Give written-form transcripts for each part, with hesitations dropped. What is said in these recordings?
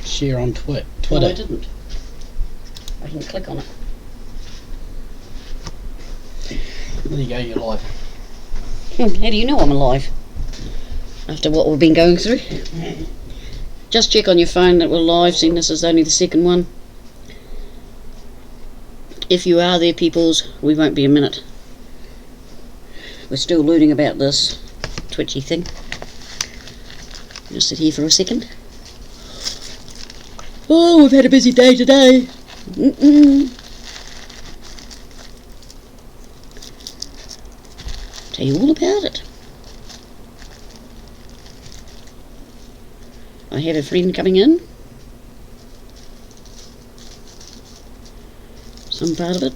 share on Twitter. No, I didn't. I didn't click on it. There you go, you're live. How do you know I'm alive? After what we've been going through? Just check on your phone that we're live, seeing this is only the second one. If you are there, peoples, we won't be a minute. We're still learning about this twitchy thing. Just sit here for a second. Oh, we've had a busy day today. Tell you all about it. I have a friend coming in. Some part of it.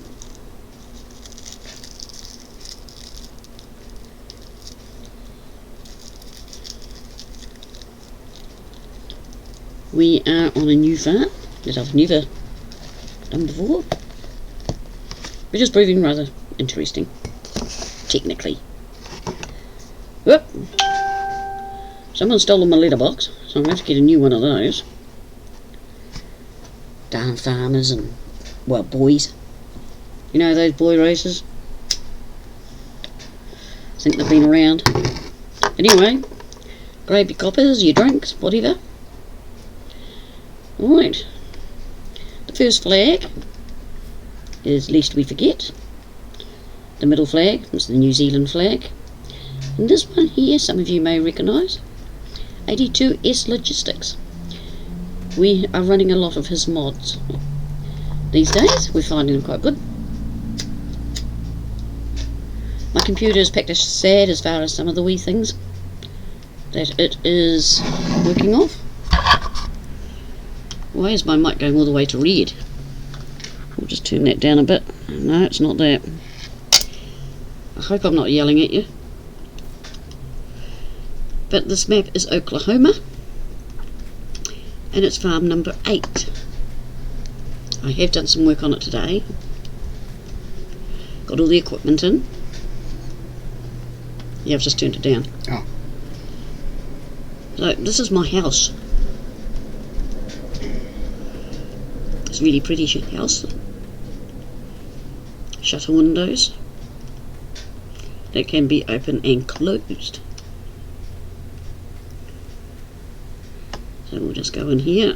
We are on a new farm that I've never done before, which is proving rather interesting, technically. Whoop! Someone stole my letterbox, so I'm going to have to get a new one of those. Darn farmers and, well, boys. You know those boy races? I think they've been around. Anyway, grab your coppers, your drinks, whatever. Right. The first flag is Lest We Forget. The middle flag is the New Zealand flag. And this one here, some of you may recognise. 82S Logistics. We are running a lot of his mods these days. We're finding them quite good. My computer is packed as sad as far as some of the wee things that it is working off. Why is my mic going all the way to red? We'll just turn that down a bit. No, it's not that. I hope I'm not yelling at you. But this map is Oklahoma, and it's farm number 8. I have done some work on it today. Got all the equipment in. Yeah, I've just turned it down. Oh. So this is my house. It's a really pretty house. Shutter windows that can be open and closed. So we'll just go in here.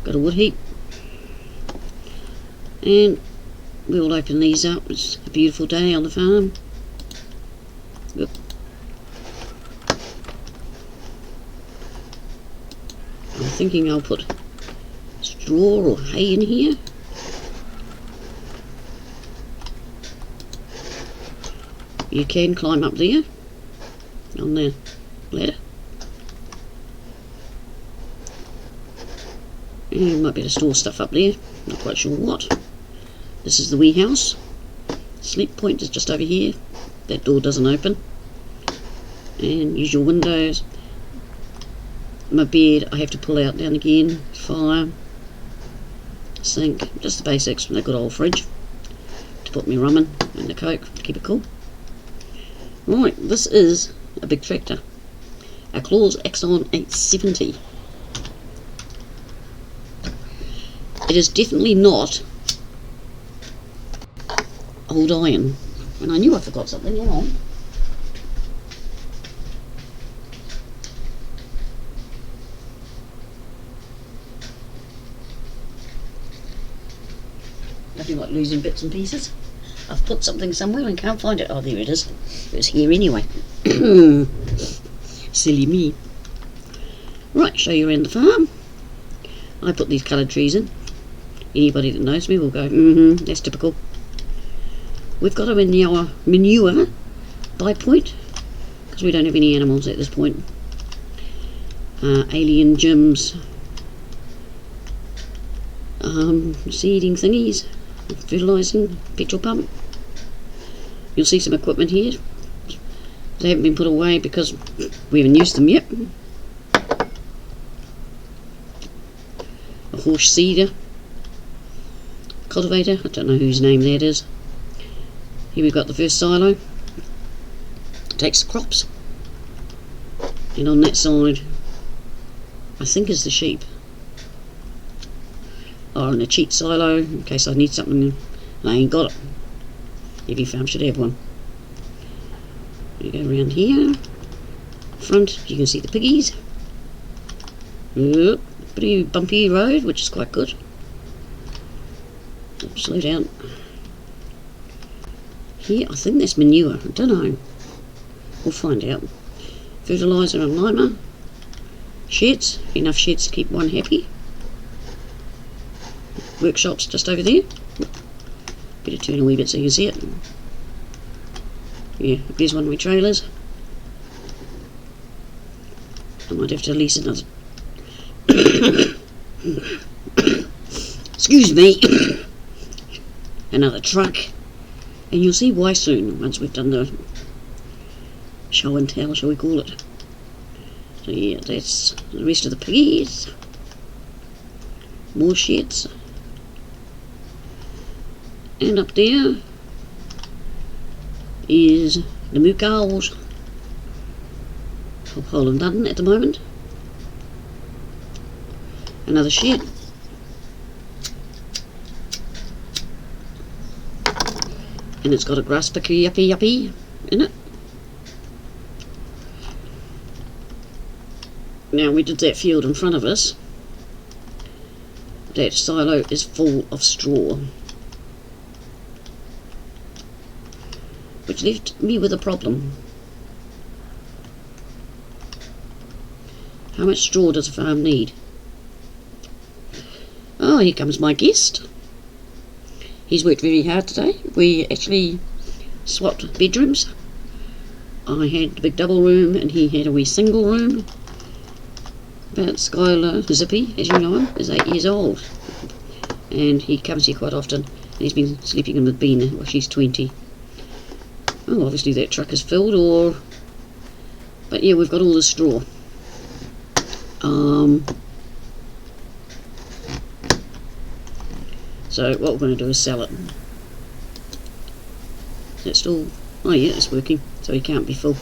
Got a wood heap. And we'll open these up. It's a beautiful day on the farm. Yep. I'm thinking I'll put straw or hay in here. You can climb up there on the ladder. And you might be able to store stuff up there, not quite sure what. This is the wee house. Sleep point is just over here. That door doesn't open. And use your windows. My bed I have to pull out down again. Fire. Sink. Just the basics from the good old fridge. To put my rum in and the coke to keep it cool. Right, this is a big tractor. A Claus Axon 870. It is definitely not old iron. And I knew I forgot something. Hang on. Nothing like losing bits and pieces. I've put something somewhere and can't find it. Oh, there it is. It was here anyway. Silly me. Right, show you around the farm. I put these coloured trees in. Anybody that knows me will go, that's typical. We've got them in our manure buy point, because we don't have any animals at this point. Alien gyms, seeding thingies, fertilising, petrol pump. You'll see some equipment here. They haven't been put away because we haven't used them yet. A horse seeder. Cultivator, I don't know whose name that is. Here we've got the first silo. It takes the crops. And on that side I think is the sheep. Oh, and a cheat silo in case I need something and I ain't got it. Every farm should have one. We go around here. Front, you can see the piggies. Pretty bumpy road, which is quite good. Slow down. Here, I think that's manure. I don't know. We'll find out. Fertiliser and limer. Sheds. Enough sheds to keep one happy. Workshops just over there. Better turn a wee bit so you can see it. Yeah, there's one of my trailers. I might have to lease another. Excuse me. Another truck. And you'll see why soon, once we've done the show and tell, shall we call it. So yeah, that's the rest of the piggies. More sheds. And up there is the mook owls. Hole and Dutton at the moment. Another shed. And it's got a grass picker yuppie in it. Now we did that field in front of us. That silo is full of straw, which left me with a problem. How much straw does a farm need? Oh, here comes my guest. He's worked very hard today. We actually swapped bedrooms. I had a big double room and he had a wee single room. But Skylar Zippy, as you know him, is 8 years old. And he comes here quite often. And he's been sleeping in with Bean while she's 20. Oh, obviously that truck is filled, or... But yeah, we've got all the straw. So what we're going to do is sell it. It's still... Oh yeah, it's working. So he can't be full.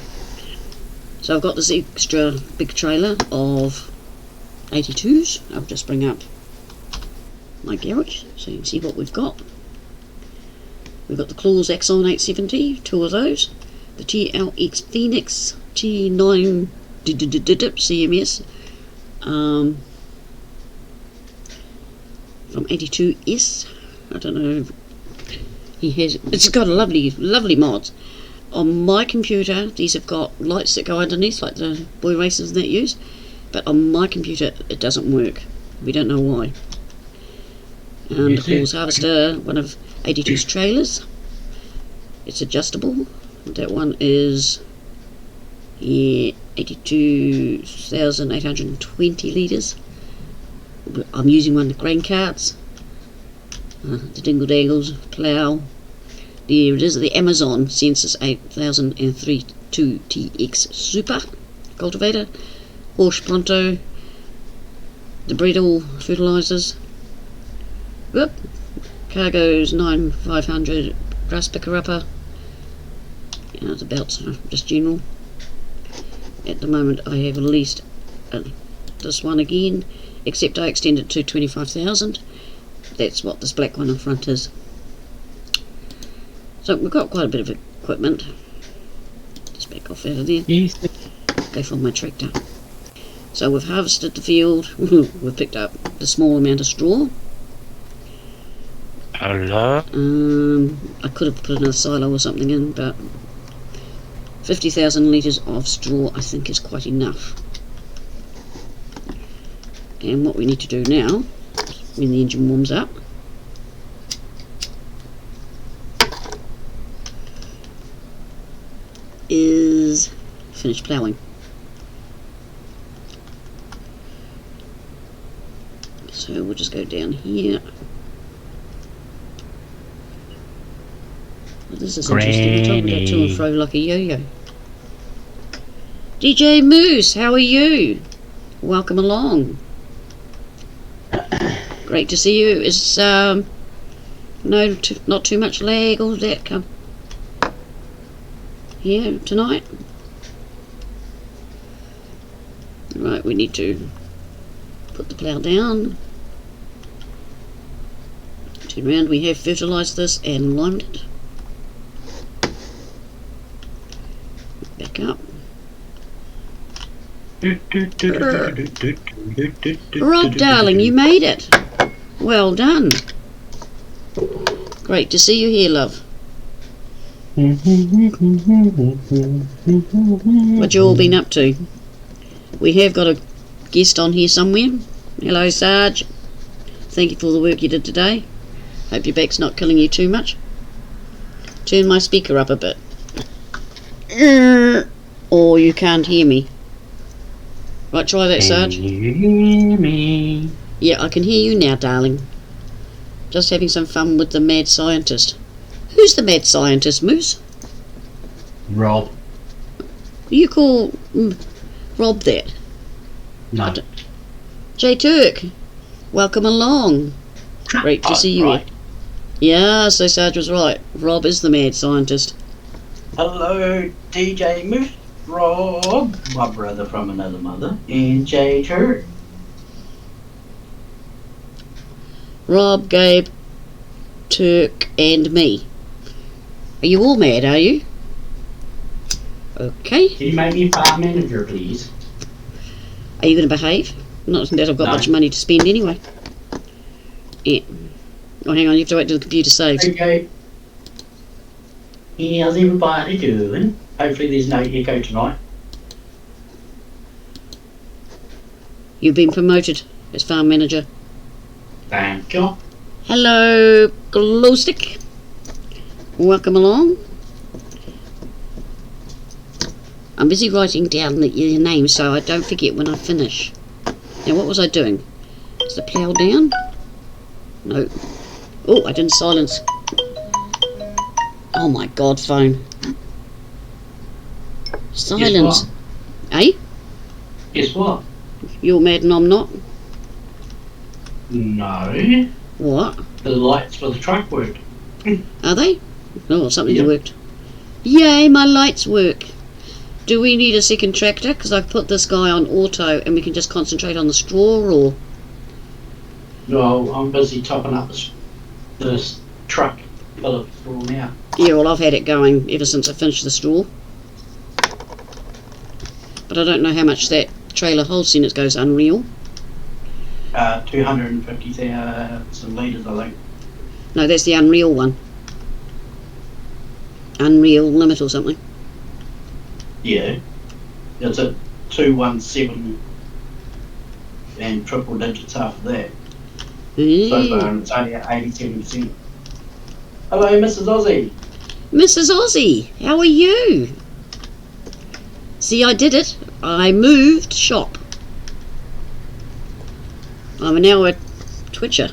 So I've got this extra big trailer of 82s. I'll just bring up my garage so you can see what we've got. We've got the Claws Axon 870, 2 of those. The TLX Phoenix T9 CMS from 82S. I don't know. It's got a lovely mods. On my computer, these have got lights that go underneath, like the boy racers that use. But on my computer, it doesn't work. We don't know why. And the Claws Harvester, one of 82's trailers. It's adjustable. That one is 82,820 litres. I'm using one of the grain carts. The Dingle Dangles plough. There it is, the Amazon Census 8032 TX Super cultivator. Horse Pronto. The Bredel fertilisers. Whoop. Cargo's 9500 grass picker upper. The belts are just general. At the moment I have leased this one again, except I extended to 25,000. That's what this black one in front is. So we've got quite a bit of equipment. Just back off out of there. Yes. Go for my tractor. So we've harvested the field. We've picked up the small amount of straw. Hello? I could have put another silo or something in, but 50,000 litres of straw I think is quite enough. And what we need to do now, when the engine warms up, is finish ploughing. So we'll just go down here. Well, this is interesting. You told me to go to and fro like a yo-yo. DJ Moose, how are you? Welcome along. Great to see you. Is not too much lag or that come here tonight? Right, we need to Put the plough down. Turn around. We have fertilised this and limed it. Back up. Rob, darling, you made it. Well done. Great to see you here, love. What you all been up to? We have got a guest on here somewhere. Hello, Sarge. Thank you for the work you did today. Hope your back's not killing you too much. Turn my speaker up a bit. Or you can't hear me. Right, try that, Sarge. Can you hear me? Yeah, I can hear you now, darling. Just having some fun with the mad scientist. Who's the mad scientist, Moose? Rob. You call Rob that? No. J Turk, welcome along. Great to see you. Right. Yeah, so Sarge was right. Rob is the mad scientist. Hello, DJ Moose, Rob, my brother from another mother, and J Turk. Rob, Gabe, Turk, and me. Are you all mad, are you? Okay. Can you make me farm manager, please? Are you going to behave? Not that I've got No. much money to spend anyway. Yeah. Oh, hang on, you have to wait till the computer saves. Okay. How's everybody doing? Hopefully there's no echo tonight. You've been promoted as farm manager. Thank you. Hello, Glowstick. Welcome along. I'm busy writing down your name so I don't forget when I finish. Now, what was I doing? Is the plough down? No. Oh, I didn't silence. Oh my God, phone. Silence. Eh? Guess what? You're mad and I'm not? No. What? The lights for the truck worked. Are they? Oh, something Yep. worked. Yay, my lights work. Do we need a second tractor? Because I've put this guy on auto and we can just concentrate on the straw, or... No, I'm busy topping up this truck full of straw now. Yeah, well, I've had it going ever since I finished the straw. But I don't know how much that trailer holds, in it goes unreal. 250,000 litres, I think. No, that's the Unreal one. Unreal Limit or something. Yeah. It's at 217 and triple digits after that. So far, and it's only at 87%. Hello, Mrs. Aussie. Mrs. Aussie, how are you? See, I did it. I moved shop. I'm now a Twitcher.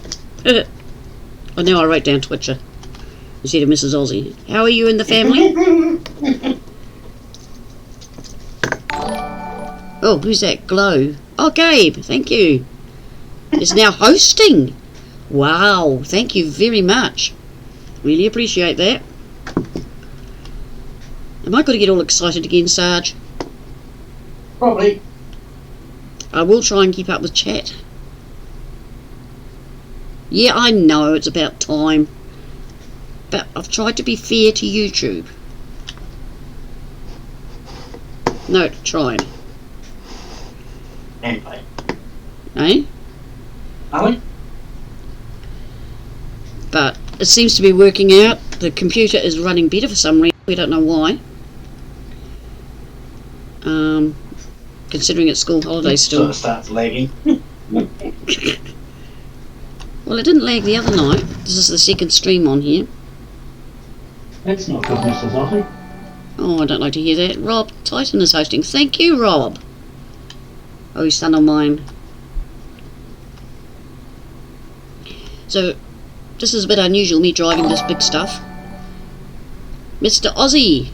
Oh, now I wrote down Twitcher instead of Mrs. Aussie. How are you and the family? Oh, who's that? Glow. Oh, Gabe, thank you. It's now hosting. Wow, thank you very much. Really appreciate that. Am I going to get all excited again, Sarge? Probably. I will try and keep up with chat. Yeah, I know, it's about time. But I've tried to be fair to YouTube. No, tried. And play. Eh? Ali? But it seems to be working out. The computer is running better for some reason. We don't know why. Considering it's school holidays So still. it starts lagging. Well, it didn't lag the other night. This is the second stream on here. That's not good, Mrs. Aussie. Oh, I don't like to hear that. Rob Titan is hosting. Thank you, Rob. Oh, son of mine. So, this is a bit unusual, me driving this big stuff. Mr. Aussie.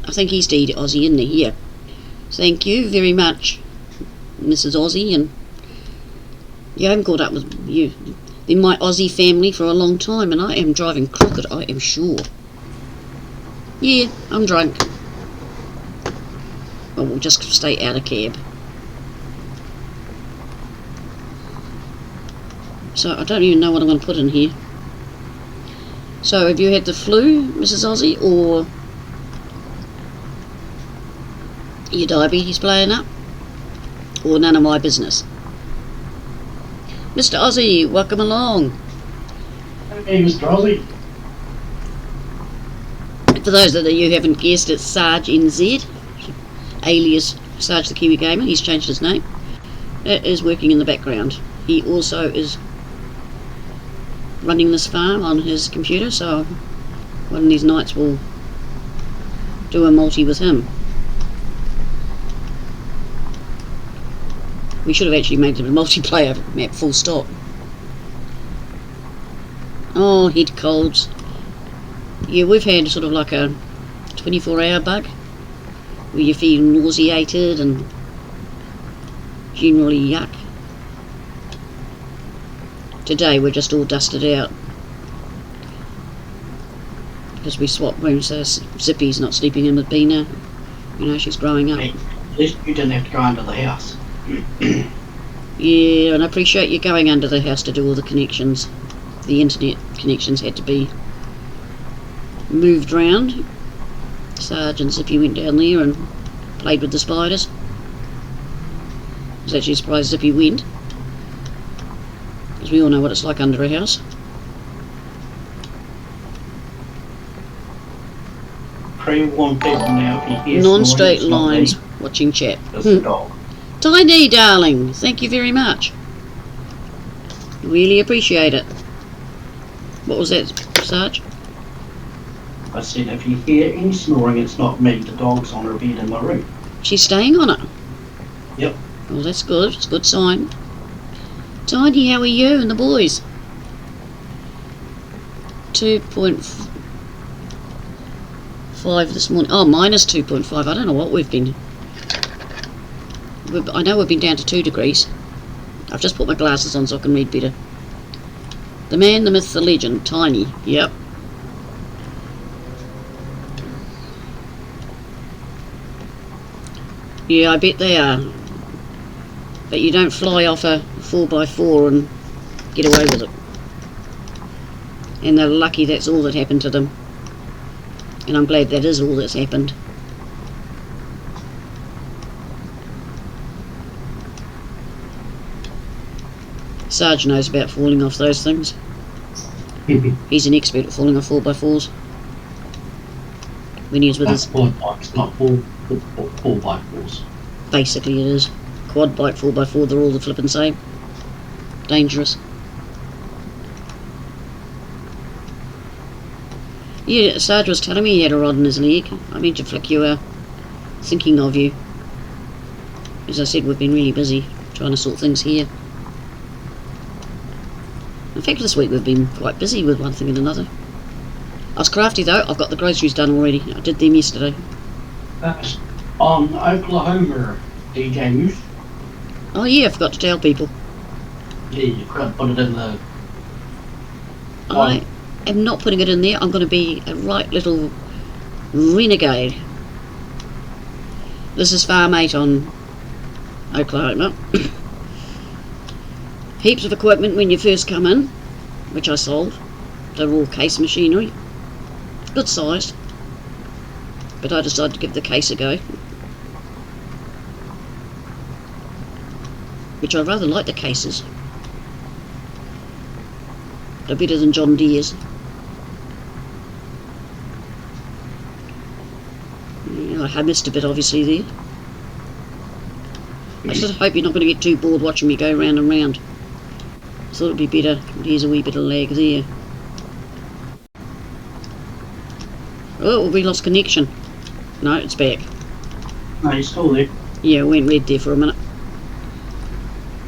I think he's dead Aussie, isn't he? Yeah. Thank you very much, Mrs. Aussie. And yeah, I haven't caught up with you. Been my Aussie family for a long time, and I am driving crooked, I am sure. Yeah, I'm drunk. Well, we'll just stay out of cab. So I don't even know what I'm going to put in here. So have you had the flu, Mrs. Aussie, or your diabetes playing up? Or none of my business? Mr. Aussie, welcome along. Hey, Mr. Aussie. For those that you haven't guessed, it's Sarge NZ, alias Sarge the Kiwi Gamer. He's changed his name. That is working in the background. He also is running this farm on his computer, so one of these nights we'll do a multi with him. We should have actually made it a multiplayer map, full stop. Oh, head colds. Yeah, we've had sort of like a 24-hour bug where you feel nauseated and generally yuck. Today we're just all dusted out because we swapped rooms, so Zippy's not sleeping in with Bina. You know, she's growing up. Hey, at least you didn't have to go under the house. Yeah, and I appreciate you going under the house to do all the connections. The internet connections had to be moved round. Sarge and Zippy went down there and played with the spiders. I was actually surprised Zippy went, because we all know what it's like under a house. Pre-warn people now, if you hear Non-straight snoring, lines, it's not me, watching chat. it's the dog. Tiny darling, thank you very much. Really appreciate it. What was that, Sarge? I said, if you hear any snoring, it's not me. The dog's on her bed in my room. She's staying on it. Yep. Well, that's good. It's a good sign. Tiny, how are you and the boys? 2.5 this morning. Oh, minus 2.5. I don't know what we've been. I know we've been down to 2 degrees. I've just put my glasses on so I can read better. The man, the myth, the legend. Tiny. Yep. Yeah, I bet they are. But you don't fly off a 4x4 and get away with it. And they're lucky that's all that happened to them. And I'm glad that is all that's happened. Sarge knows about falling off those things. He's an expert at falling off 4x4s. When he was with That's his... quad bikes, not 4x4s. Basically it is. Quad bike, 4x4, they're all the flippin' same. Dangerous. Yeah, Sarge was telling me he had a rod in his leg. I meant to flick you thinking of you. As I said, we've been really busy trying to sort things here. In fact, this week we've been quite busy with one thing and another. I was crafty though. I've got the groceries done already. I did them yesterday. That's on Oklahoma, DJ Moose. Oh yeah, I forgot to tell people. Yeah, you've got to put it in the... I am not putting it in there. I'm going to be a right little renegade. This is Farm 8 on Oklahoma. Heaps of equipment when you first come in, which I sold. They're all case machinery. Good sized. But I decided to give the case a go. Which I rather like the cases. They're better than John Deere's. Yeah, I missed a bit obviously there. I just hope you're not going to get too bored watching me go round and round. I thought it'd be better. Here's a wee bit of lag there. Oh, we lost connection. No, it's back. No, you're still there. Yeah, it went red there for a minute.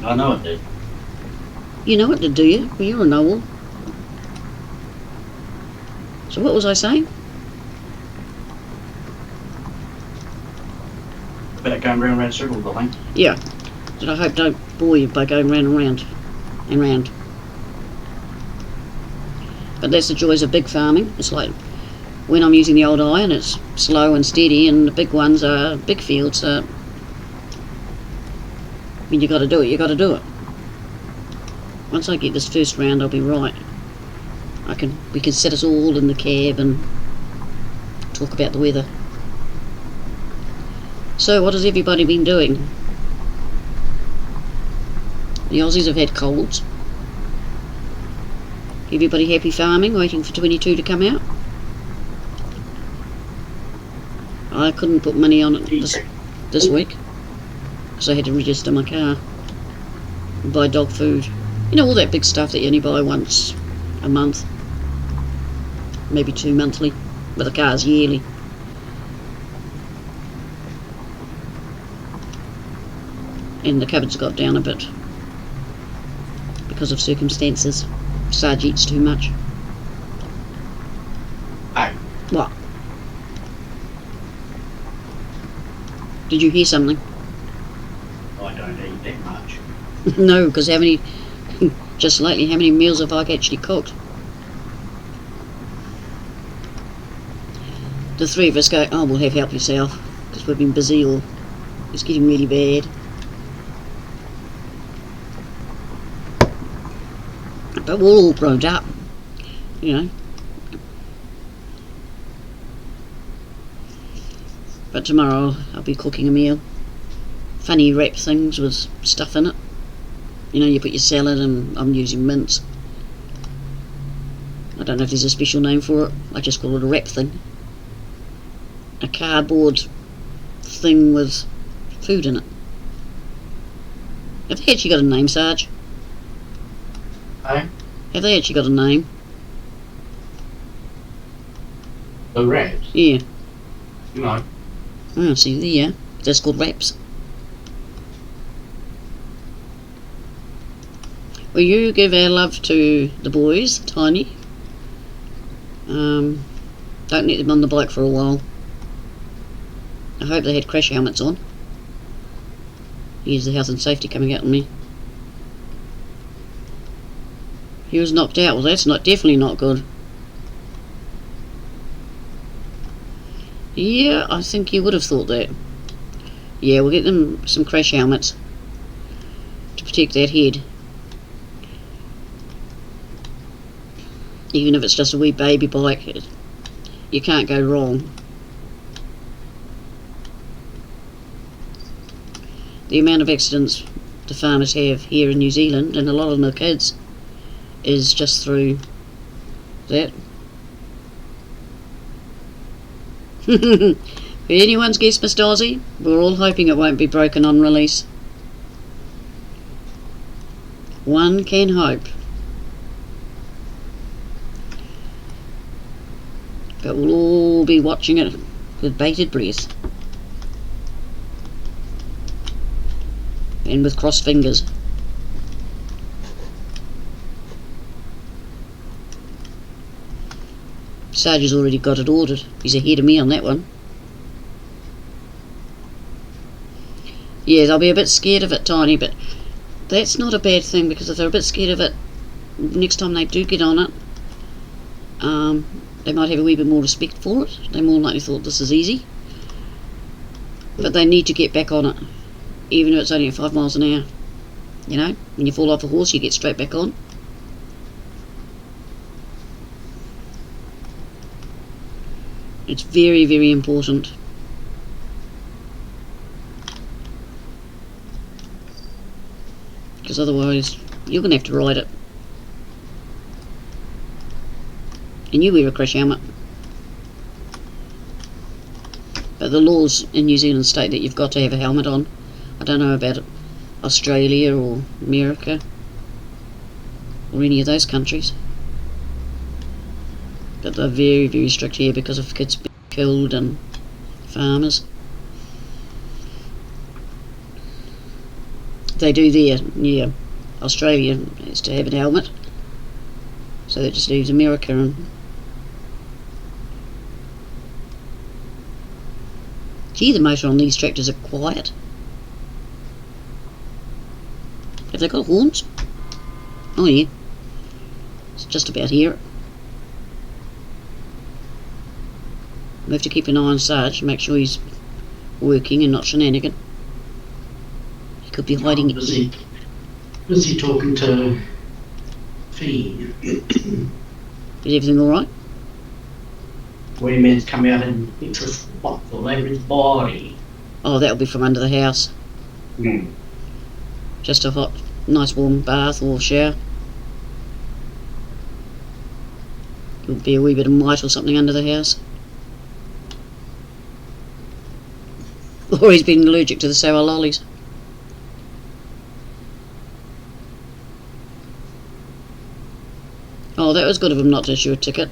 I know it did. You know it did, do you? Well, you're a know-all. So what was I saying? About going round and circles, I think. Yeah. That I hope don't bore you by going round and round and round. But that's the joys of big farming. It's like when I'm using the old iron, it's slow and steady, and the big ones are big fields. When you got to do it, you got to do it. Once I get this first round, I'll be right. We can set us all in the cab and talk about the weather. So, what has everybody been doing? The Aussies have had colds. Everybody happy farming, waiting for 22 to come out? I couldn't put money on it this week because I had to register my car and buy dog food. You know, all that big stuff that you only buy once a month, maybe 2 monthly, but the car's yearly. And the cupboards got down a bit because of circumstances. Sarge eats too much. Oh, What? Did you hear something? I don't eat that much. No, because just lately, how many meals have I actually cooked? The three of us go, oh, we'll have help yourself, because we've been busy or it's getting really bad. But we're all grown up, you know. But tomorrow I'll be cooking a meal. Funny wrap things with stuff in it. You know, you put your salad and I'm using mince. I don't know if there's a special name for it. I just call it a wrap thing. A cardboard thing with food in it. Have they actually got a name, Sarge? Oh, Have they actually got a name? the wraps? Yeah. No. Oh, see, there. That's called wraps. Will you give our love to the boys, Tiny? Don't let them on the bike for a while. I hope they had crash helmets on. Here's the health and safety coming out on me. He was knocked out. Well, that's definitely not good. Yeah, I think you would have thought that. Yeah, we'll get them some crash helmets to protect that head. Even if it's just a wee baby bike, you can't go wrong. The amount of accidents the farmers have here in New Zealand, and a lot of them are kids, is just through that. For anyone's guess, Miss Dozzy, we're all hoping it won't be broken on release. One can hope. But we'll all be watching it with bated breath. And with crossed fingers. Sarge has already got it ordered. He's ahead of me on that one. Yeah, they'll be a bit scared of it, Tiny, but that's not a bad thing, because if they're a bit scared of it, next time they do get on it, they might have a wee bit more respect for it. They more likely thought this is easy. But they need to get back on it, even if it's only at 5 miles an hour. You know, when you fall off a horse, you get straight back on. It's very, very important. Because otherwise, you're going to have to ride it. And you wear a crash helmet. But the laws in New Zealand state that you've got to have a helmet on. I don't know about Australia or America or any of those countries. But they're very, very strict here because of kids being killed and farmers. They do there, yeah. Australia has to have a helmet. So that just leaves America and... Gee, the motor on these tractors are quiet. Have they got horns? Oh yeah. It's just about here. We have to keep an eye on Sarge, make sure he's working and not shenanigan. He could be hiding. Busy talking to feed. Is everything alright? Wayman's come out and extra spots all over his body. Oh, that'll be from under the house. Mm. Just a hot, nice warm bath or shower. There'll be a wee bit of mite or something under the house. Or he's been allergic to the sour lollies. Oh, that was good of him not to issue a ticket.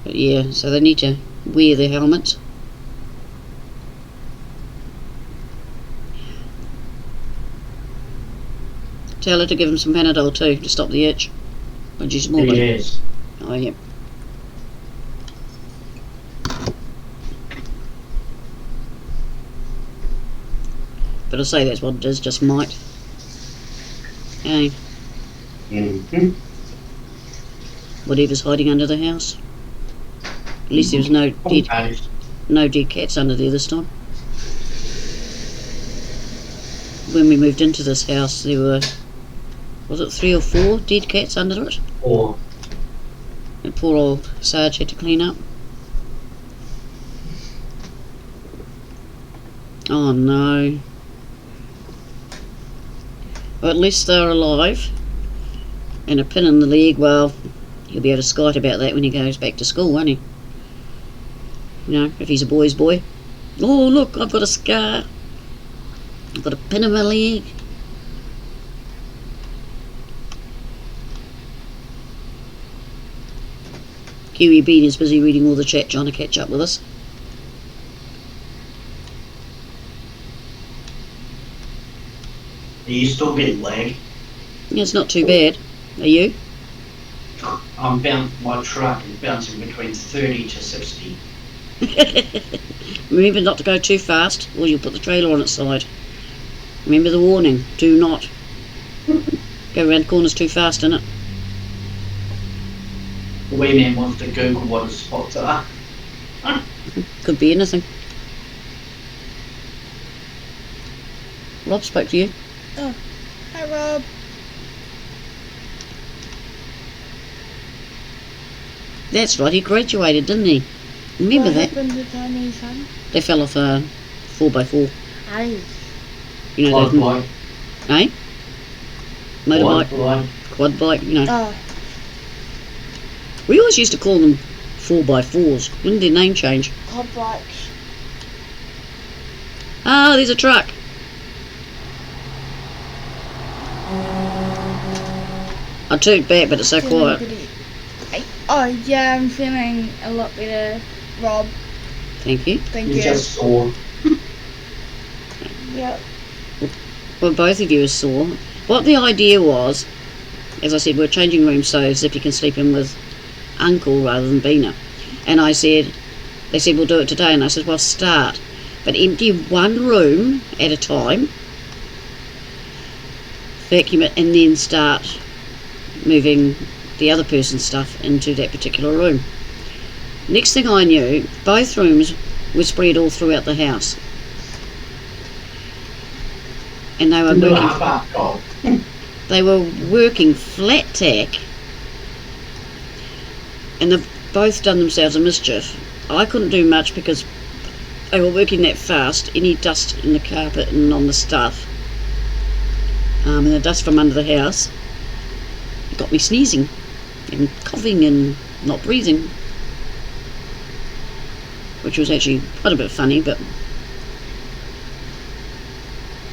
But yeah, so they need to wear their helmets. Tell her to give him some Panadol too, to stop the itch. When she's smaller. Yes. Oh yeah. But I say that's what it is, just might. Hey, Mm-hmm. whatever's hiding under the house. At least there was no dead cats under there this time. When we moved into this house, there were, was it 3 or 4 dead cats under it? Or And poor old Sarge had to clean up. Oh no. Well, at least they're alive. And a pin in the leg, well, he'll be able to skite about that when he goes back to school, won't he? You know, if he's a boy's boy. Oh, look, I've got a scar. I've got a pin in my leg. Kiwi Bean is busy reading all the chat, trying to catch up with us. are you still getting lag? Yeah, it's not too bad. Are you? My truck is bouncing between 30 to 60. Remember not to go too fast, or you'll put the trailer on its side. Remember the warning, do not go around corners too fast, innit? The Wayman wants to Google what his spots are. Could be anything. Rob spoke to you. Oh, hi Rob. That's right, he graduated, didn't he? Remember What that? happened to Tony's son? They fell off a 4x4. Aye. You know, Quad those, bike. eh? Motorbike, Quad bike. quad bike, you know. Oh, We always used to call them 4x4s. Wouldn't their name change? quad bikes. Ah, there's a truck. I toot back, but it's so Feeling quiet. pretty- Oh yeah, I'm feeling a lot better, Rob. Thank you. Thank You you. just saw. Yep. Well, both of you are sore. What the idea was, as I said, we're changing rooms so Zippy can sleep in with Uncle rather than Bina. And I said, they said, we'll do it today. And I said, well, start. But empty one room at a time, vacuum it, and then start moving the other person's stuff into that particular room. Next thing I knew, both rooms were spread all throughout the house. And they were working flat tack, and they've both done themselves a mischief. I couldn't do much because they were working that fast. Any dust in the carpet and on the stuff, and the dust from under the house, got me sneezing and coughing and not breathing, which was actually quite a bit funny, but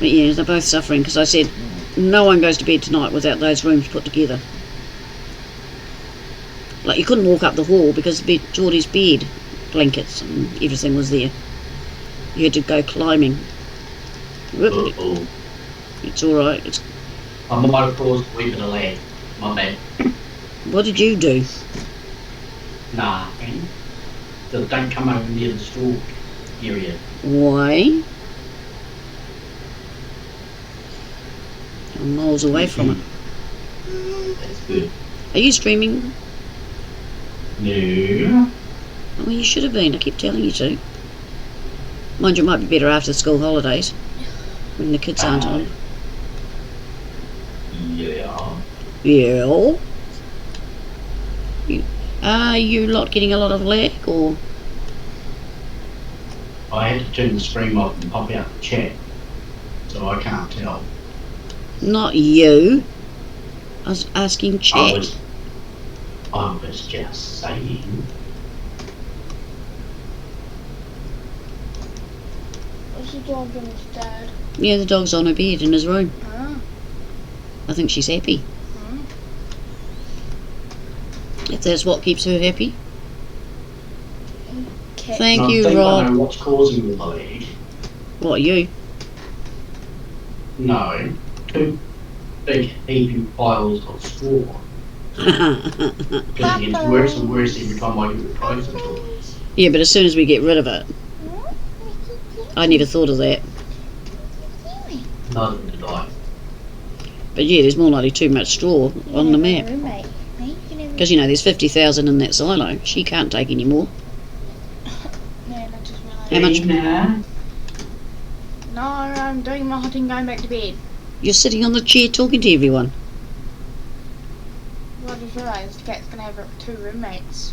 yeah, they're both suffering because I said no one goes to bed tonight without those rooms put together. Like, you couldn't walk up the hall because Geordie's bed, blankets and everything was there. You had to go climbing. Uh-oh. It's alright. It's, I might have caused a wee bit of lag. My bad. what did you do? Nah, just don't come over near the store area. Why? I'm miles away from it. That's good. Are you streaming? No. Oh, you should have been. I keep telling you to. Mind you, it might be better after the school holidays, when the kids aren't on. Yeah. Yeah. Are you lot getting a lot of lag, or? I had to turn the stream off and pop out the chat, so I can't tell. Not you. I was asking I chat. was just saying. What's the dog and his dad? Yeah, the dog's on her bed in his room. Ah. I think she's happy. Hmm. If that's what keeps her happy. Cat. Thank I you, think I Rob. know what's causing the lag. What, you? No, two big heaping piles of straw. Because it gets worse and worse every time I get closer to it. Yeah, but as soon as we get rid of it. I never thought of that. Neither did I. But yeah, there's more likely too much straw on the map. Roommate. Because, you know, there's 50,000 in that silo. She can't take any more. Yeah, I just realised. How much? Nah. No, I'm doing my hunting, going back to bed. You're sitting on the chair talking to everyone. Well, I just realised Cat's gonna have 2 roommates.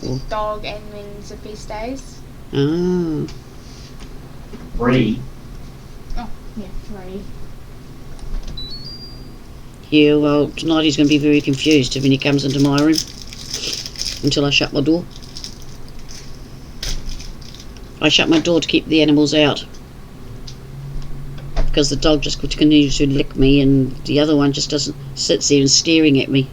Oh. Dog and then Zippy stays. Ah. 3. Yeah, 3. Yeah, well, tonight he's going to be very confused when he comes into my room. Until I shut my door. I shut my door to keep the animals out. Because the dog just continues to lick me and the other one just doesn't, sits there and staring at me.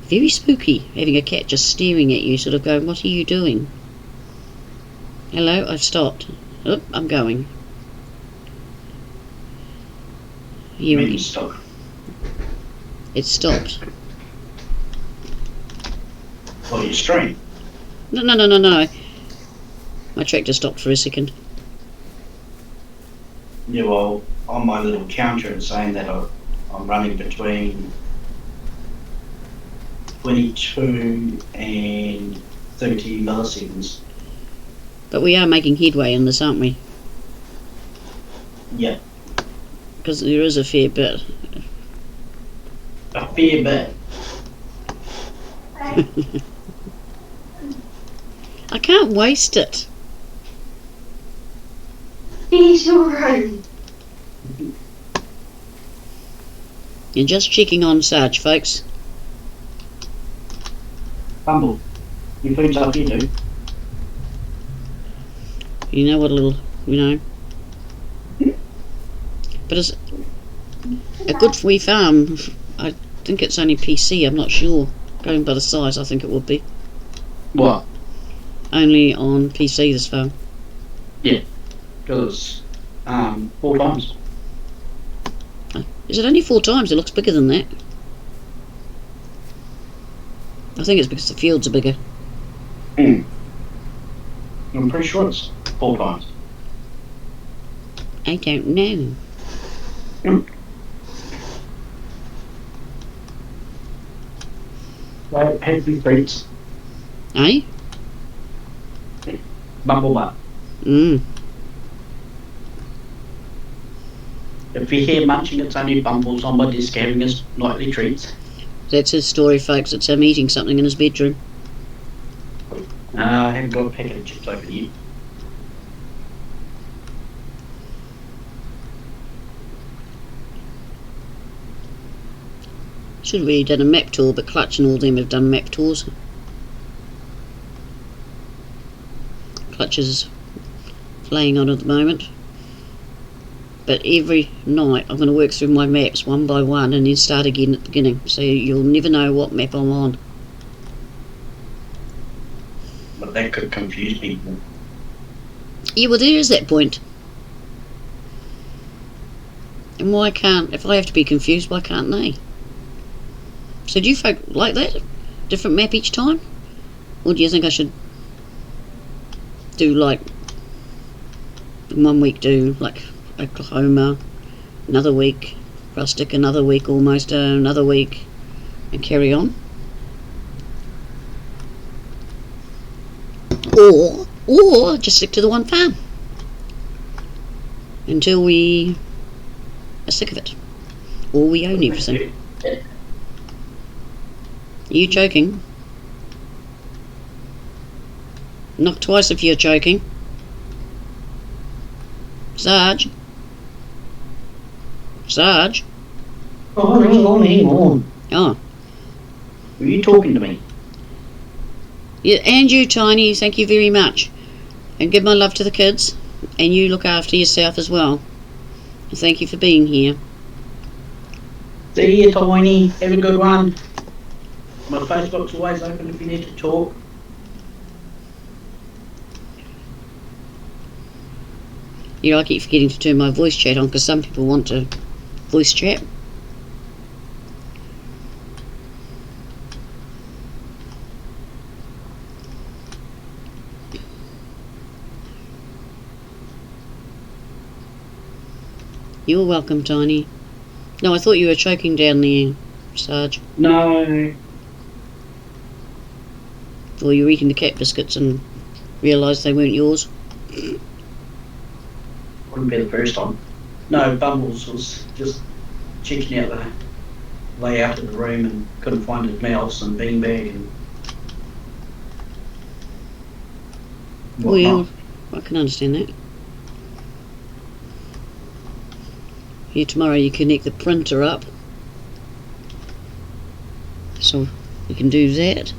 Very spooky, having a cat just staring at you, sort of going, what are you doing? Hello, I've stopped. Oh, I'm going. Here Maybe we stop. It stopped. Oh, your stream. No. My tractor stopped for a second. Yeah, well, on my little counter it's saying that I'm running between 22 and 30 milliseconds. But we are making headway in this, aren't we? Yeah, Because there is a fair bit. a fair bit. I can't waste it. He's alright. You're just checking on Sarge, folks. Bumble, your food's up here, dude. You know what a little, you know. But it's a good wee farm. I think it's only PC, I'm not sure. Going by the size, I think it would be. What? Only on PC, this farm. Yeah, because 4 times. Is it only 4 times? It looks bigger than that. I think it's because the fields are bigger. I'm pretty sure it's 4 times. I don't know. Well, heavy breeds. Eh? Bumblebee. Mm. If you hear munching, it's only Bumbles on my desk having his nightly treats. That's his story, folks. It's him eating something in his bedroom. I haven't got a packet of chips open yet. Should have really done a map tour, but Clutch and all them have done map tours. Clutch is playing on at the moment. But every night I'm going to work through my maps one by one and then start again at the beginning. So you'll never know what map I'm on. But that could confuse people. Yeah, well, there is that point. And why can't, if I have to be confused, why can't they? So do you folk like that? Different map each time? Or do you think I should do like, 1 week do like Oklahoma, another week Rustic, another week almost, another week, and carry on? Or Or just stick to the one farm until we are sick of it. Or we own everything. Are you joking? Knock twice if you're joking. Sarge? Sarge? Oh, hang on. Oh. Were you talking to me? Yeah, and you, Tiny, thank you very much. And give my love to the kids. And you look after yourself as well. And thank you for being here. See you, Tiny. Have a good one. My Facebook's always open if you need to talk. You know, I keep forgetting to turn my voice chat on because some people want to voice chat. You're welcome, Tiny. No, I thought you were choking down there, Sarge. No. Or you were eating the cat biscuits and realised they weren't yours. Wouldn't be the first time. No, Bumbles was just checking out the layout of the room and couldn't find his mouse and beanbag and whatnot. Well, I can understand that. Here tomorrow you connect the printer up. So you can do that.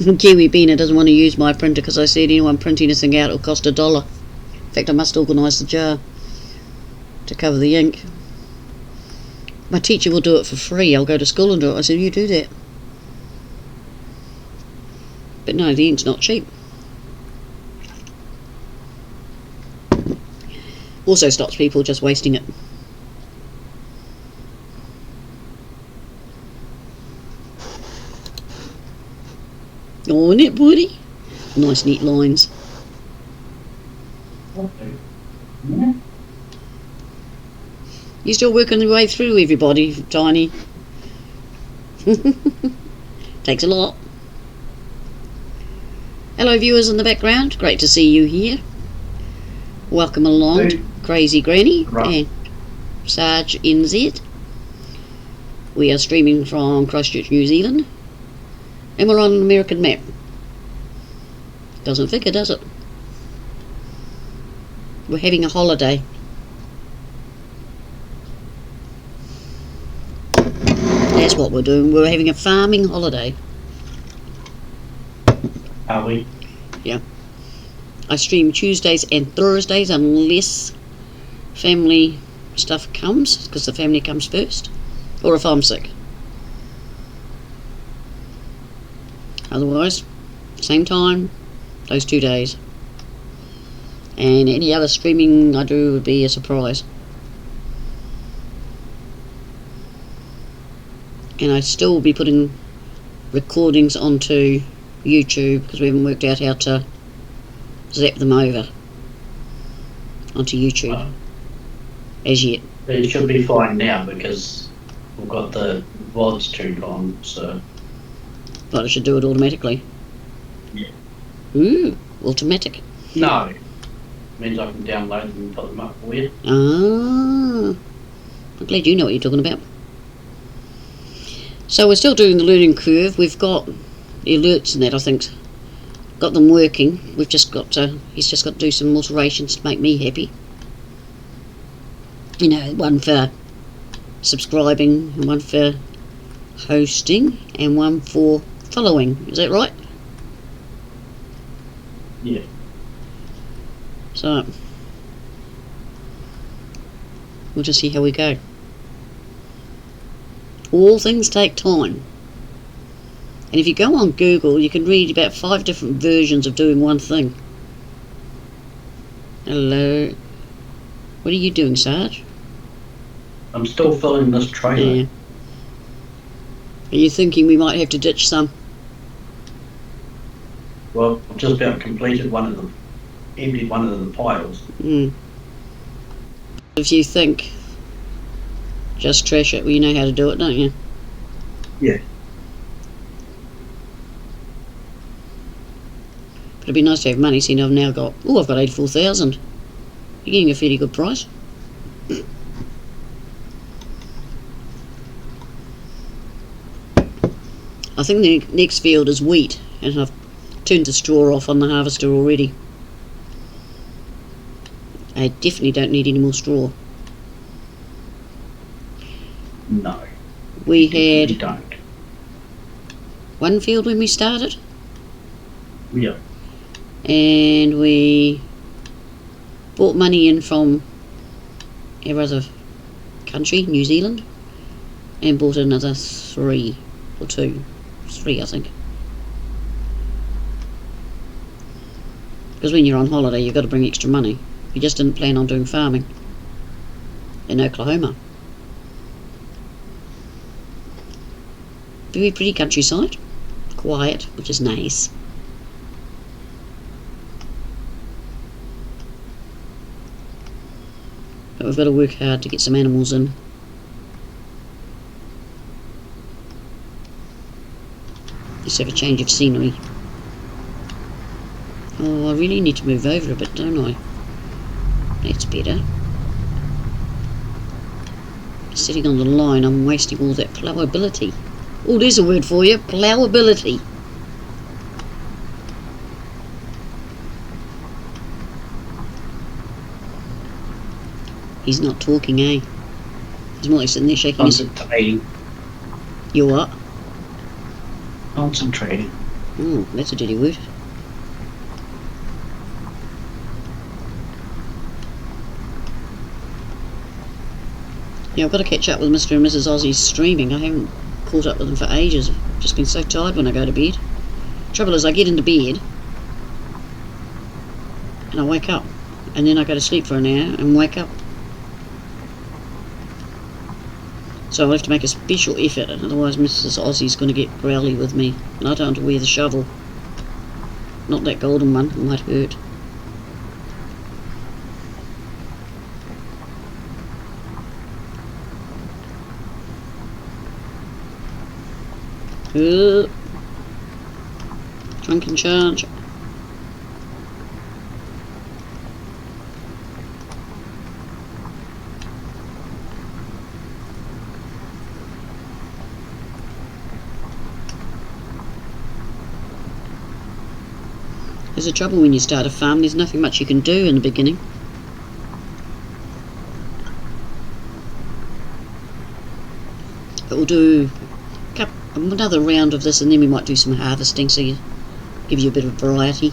Kiwi Beaner doesn't want to use my printer because I said anyone printing anything out will cost $1. In fact, I must organise the jar to cover the ink. My teacher will do it for free. I'll go to school and do it. I said, you do that. But no, the ink's not cheap. Also stops people just wasting it. Oh, isn't it pretty? Nice neat lines. Yeah. You still working your way through, everybody, Tiny? Takes a lot. Hello, viewers in the background. Great to see you here. Welcome along, Hey. Crazy Granny Right. and Sarge NZ. We are streaming from Christchurch, New Zealand, and we're on an American map. Doesn't figure, does it? We're having a holiday. That's what we're doing. We're having a farming holiday. Are we? I stream Tuesdays and Thursdays unless family stuff comes, because the family comes first, or if I'm sick. Otherwise, same time, those 2 days. And any other streaming I do would be a surprise. And I still will be putting recordings onto YouTube because we haven't worked out how to zap them over onto YouTube as yet. It should be fine now because we've got the VODs turned on, so But I should do it automatically. Yeah. Ooh, automatic. no. Means I can download them and put them up for you. Ah, I'm glad you know what you're talking about. So we're still doing the learning curve. We've got alerts and that, I think. Got them working. We've just got to, he's just got to do some alterations to make me happy. You know, one for subscribing, and one for hosting, and one for following. Is that right? Yeah. So we'll just see how we go. All things take time. And if you go on Google, you can read about 5 different versions of doing one thing. Hello. What are you doing, Sarge? I'm still filling this trailer. Yeah. Are you thinking we might have to ditch some? Well, I've just about completed one of them. Emptied one of the piles. If you think, just trash it, well, you know how to do it, don't you? It'd be nice to have money, seeing I've now got... Oh, I've got 84,000. You're getting a fairly good price. I think the next field is wheat, and I've turned the straw off on the harvester already. I definitely don't need any more straw. No. We You had don't. one field when we started, Yeah. and we brought money in from our other country, New Zealand, and bought another 3 or 2. 3, I think. Because when you're on holiday, you've got to bring extra money. We just didn't plan on doing farming in Oklahoma. Very pretty countryside. Quiet, which is nice. But we've got to work hard to get some animals in. Just have a change of scenery. Oh, I really need to move over a bit, don't I? That's better. Sitting on the line, I'm wasting all that plowability. Oh, there's a word for you, plowability. He's not talking, eh? He's more like sitting there shaking his... Concentrating. You what? Concentrating. Oh, that's a dirty word. Yeah, I've got to catch up with Mr. and Mrs. Aussie's streaming. I haven't caught up with them for ages. I've just been so tired when I go to bed. Trouble is, I get into bed and I wake up, and then I go to sleep for an hour and wake up. So I'll have to make a special effort, otherwise Mrs. Aussie's going to get growly with me, and I don't want to wear the shovel. Not that golden one, it might hurt. Drunken charge. There's a trouble when you start a farm, there's nothing much you can do in the beginning. But we'll do another round of this, and then we might do some harvesting, so you give you a bit of variety.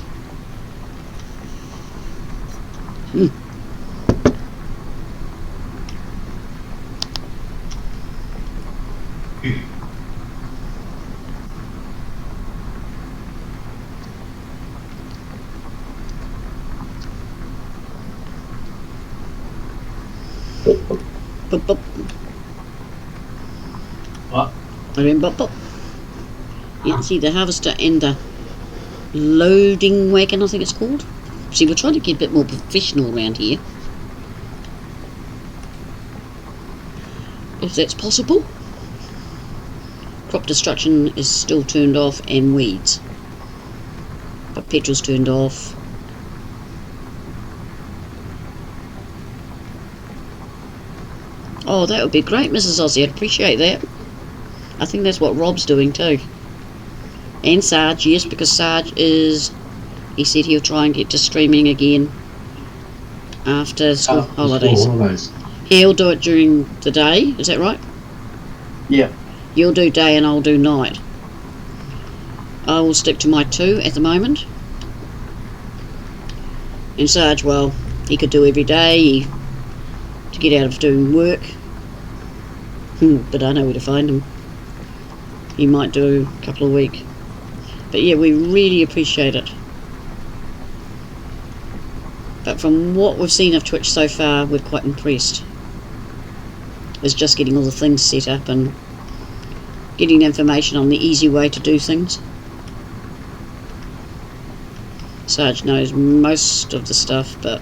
Bop, bop. What? I mean, bop, bop. You can see the harvester and the loading wagon, I think it's called. See, we're trying to get a bit more professional around here, if that's possible. Crop destruction is still turned off, and weeds, but petrol's turned off. Oh, that would be great, Mrs. Aussie. I'd appreciate that. I think that's what Rob's doing too. And Sarge, yes, because Sarge is... He said he'll try and get to streaming again after school holidays. He'll do it during the day, is that right? Yeah. You'll do day and I'll do night. I will stick to my 2 at the moment. And Sarge, well, he could do every day to get out of doing work. But I know where to find him. He might do a couple of weeks. But yeah, we really appreciate it. But from what we've seen of Twitch so far, we're quite impressed. It's just getting all the things set up and getting information on the easy way to do things. Sarge knows most of the stuff, but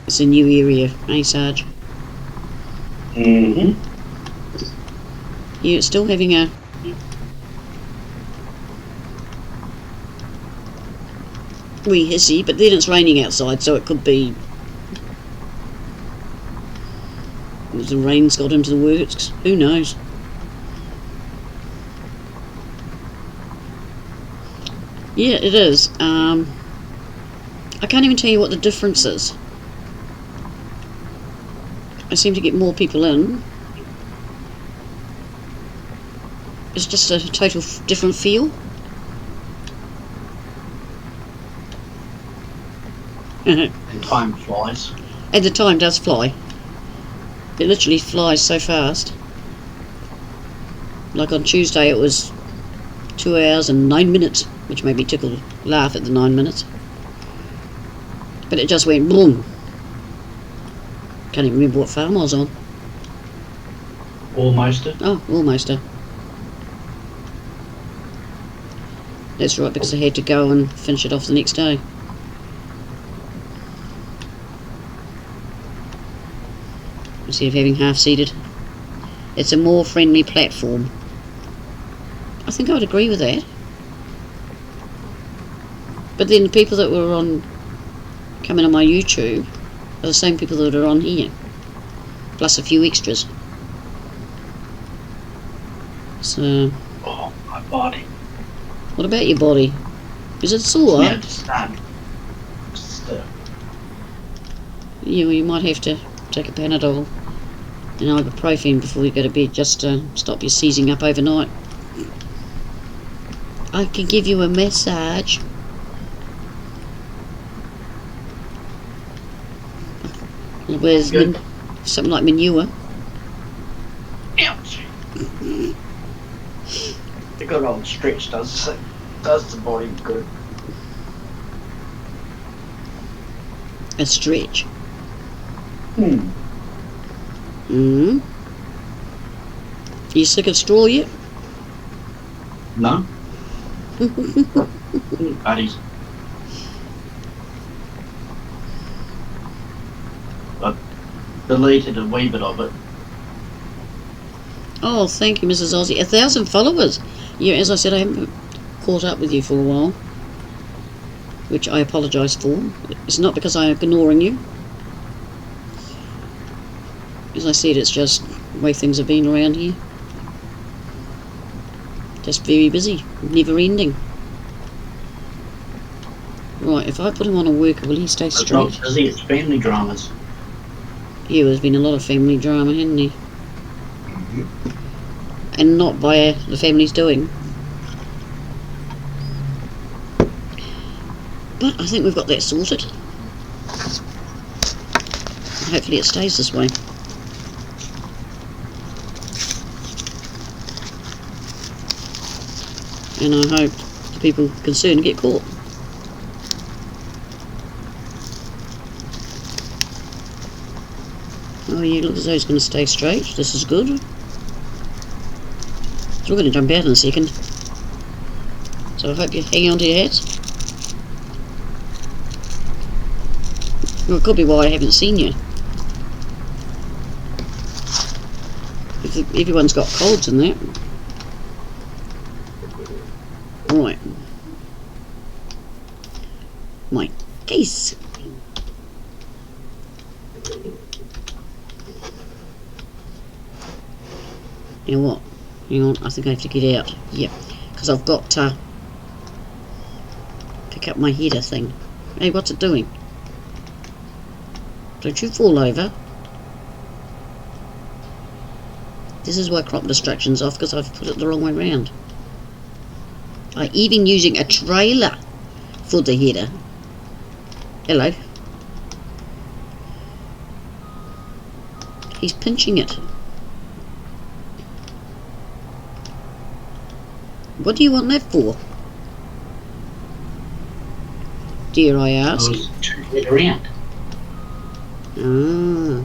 it's a new area, eh, Sarge? Mm-hmm. You're still having a wee hissy, but then it's raining outside, so it could be the rain's got into the works. Who knows? Yeah, it is. I can't even tell you what the difference is. I seem to get more people in. It's just a total different feel. And time flies. And the time does fly. It literally flies so fast. Like on Tuesday it was 2 hours and 9 minutes, which made me laugh at the 9 minutes. But it just went boom. Can't even remember what farm I was on. Almost. Oh, almost. That's right, because I had to go and finish it off the next day. Instead of having half-seated. It's a more friendly platform. I think I would agree with that. But then the people that were coming on my YouTube are the same people that are on here. Plus a few extras. So... Oh, my body. What about your body? Is it sore? Yeah, just You might have to take a Panadol and ibuprofen before you go to bed, just to stop you seizing up overnight. I can give you a massage. Where's something like manure? Ouch. The good old stretch does the body good. A stretch. Hmm. You sick of straw yet? No. Buddies. I deleted a wee bit of it. Oh, thank you, Mrs. Aussie. 1,000 followers. Yeah, as I said, I haven't caught up with you for a while, which I apologise for. It's not because I'm ignoring you. As I said, it's just the way things have been around here. Just very busy, never ending. Right, if I put him on a worker, will he stay It's straight? not busy, it's family dramas. Yeah, there's been a lot of family drama, hasn't there? And not by the family's doing. But I think we've got that sorted. Hopefully it stays this way. And I hope the people concerned get caught. Oh yeah, looks as though it's going to stay straight. This is good. So we're going to jump out in a second. So I hope you hang on to your hats. Well, it could be why I haven't seen you. If everyone's got colds and that. Right. My case. You know what? Hang on, I think I have to get out. Yeah, because I've got to pick up my header thing. Hey, what's it doing? Don't you fall over. This is why crop distraction's off, because I've put it the wrong way round. I'm even using a trailer for the header. Hello. He's pinching it. What do you want that for? Dare I ask? I was trying to get around. Ah.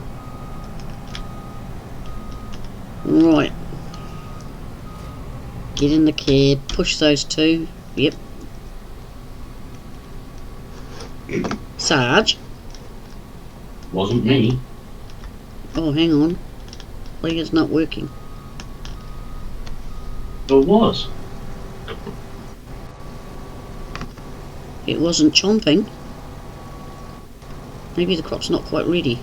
Right. Get in the cab, push those two. Yep. Sarge. Wasn't me. Oh, hang on. Like it's not working. It was. it wasn't chomping. Maybe the crop's not quite ready.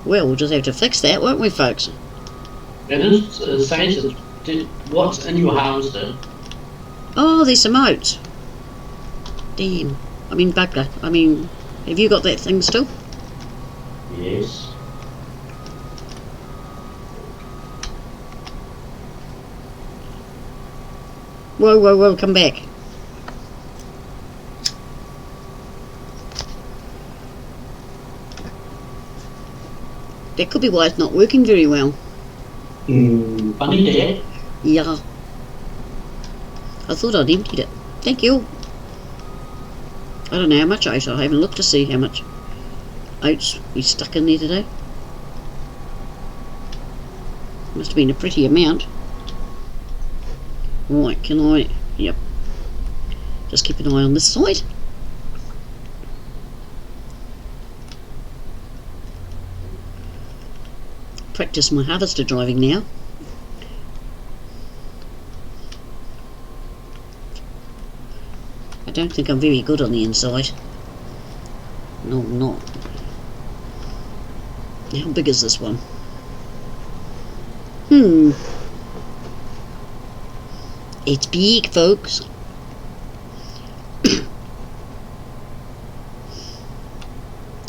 Well, we'll just have to fix that, won't we, folks? It is says what's in your harvester. Oh, there's some oats. Damn. I mean, bugger. I mean, have you got that thing still? Yes. Whoa, whoa, whoa, come back. That could be why it's not working very well. Funny Dad. Yeah. I thought I'd emptied it. Thank you. I don't know how much oats. I haven't looked to see how much oats we stuck in there today. Must have been a pretty amount. Right, can I... Yep. Just keep an eye on this side. Practice my harvester driving now. I don't think I'm very good on the inside. No, I'm not. How big is this one? It's big, folks.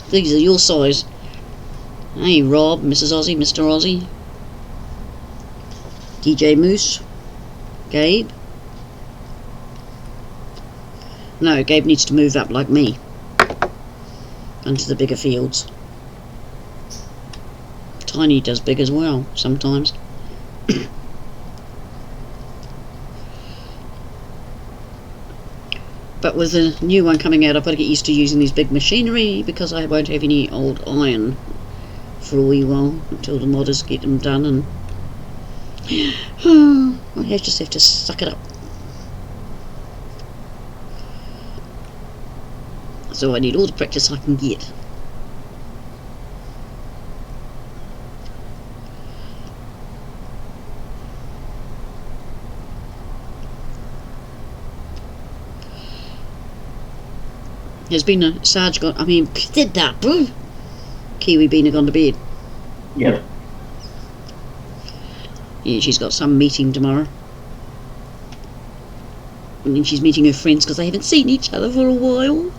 These are your size. Hey, Rob, Mrs. Aussie, Mr. Aussie, DJ Moose, Gabe. No, Gabe needs to move up like me into the bigger fields. Tiny does big as well sometimes. But with the new one coming out, I've got to get used to using these big machinery because I won't have any old iron for a wee while until the modders get them done, and I just have to suck it up. So I need all the practice I can get. There's been a Sarge gone. I mean, did that, bro? Kiwi Bean have gone to bed. Yep. Yeah, she's got some meeting tomorrow. And then she's meeting her friends because they haven't seen each other for a while.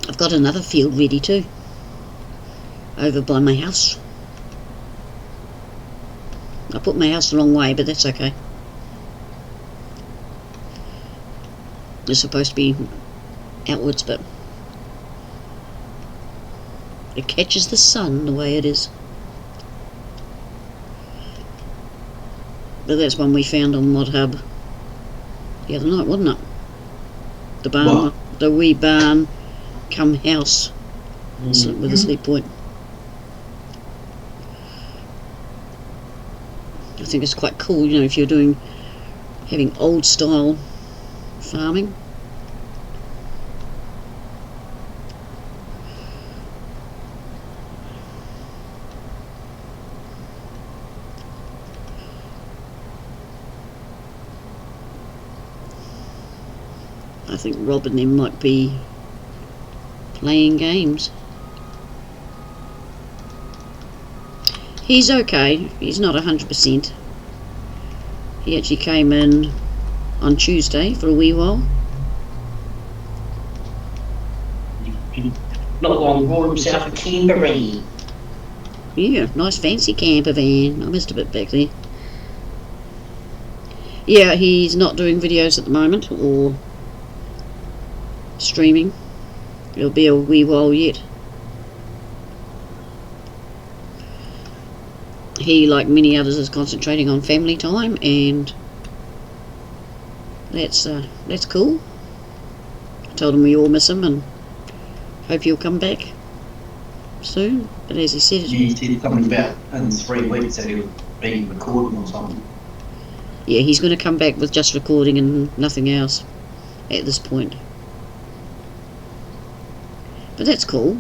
I've got another field ready too. Over by my house. I put my house the wrong way, but that's okay. It's supposed to be outwards, but it catches the sun the way it is. But that's one we found on Mod Hub the other night, wasn't it? The barn, What? the wee barn come house with a sleep point. I think it's quite cool, you know, if you're having old style farming. I think Rob and them might be playing games. He's okay. He's not 100%. He actually came in on Tuesday for a wee while. Not long, bought himself a campervan. Yeah, nice fancy camper van. I missed a bit back there. Yeah, he's not doing videos at the moment or streaming. It'll be a wee while yet. He, like many others, is concentrating on family time, and that's cool. I told him we all miss him and hope he'll come back soon. But as he said, He said something about in 3 weeks that he'll be recording or something. yeah, he's going to come back with just recording and nothing else at this point. But that's cool.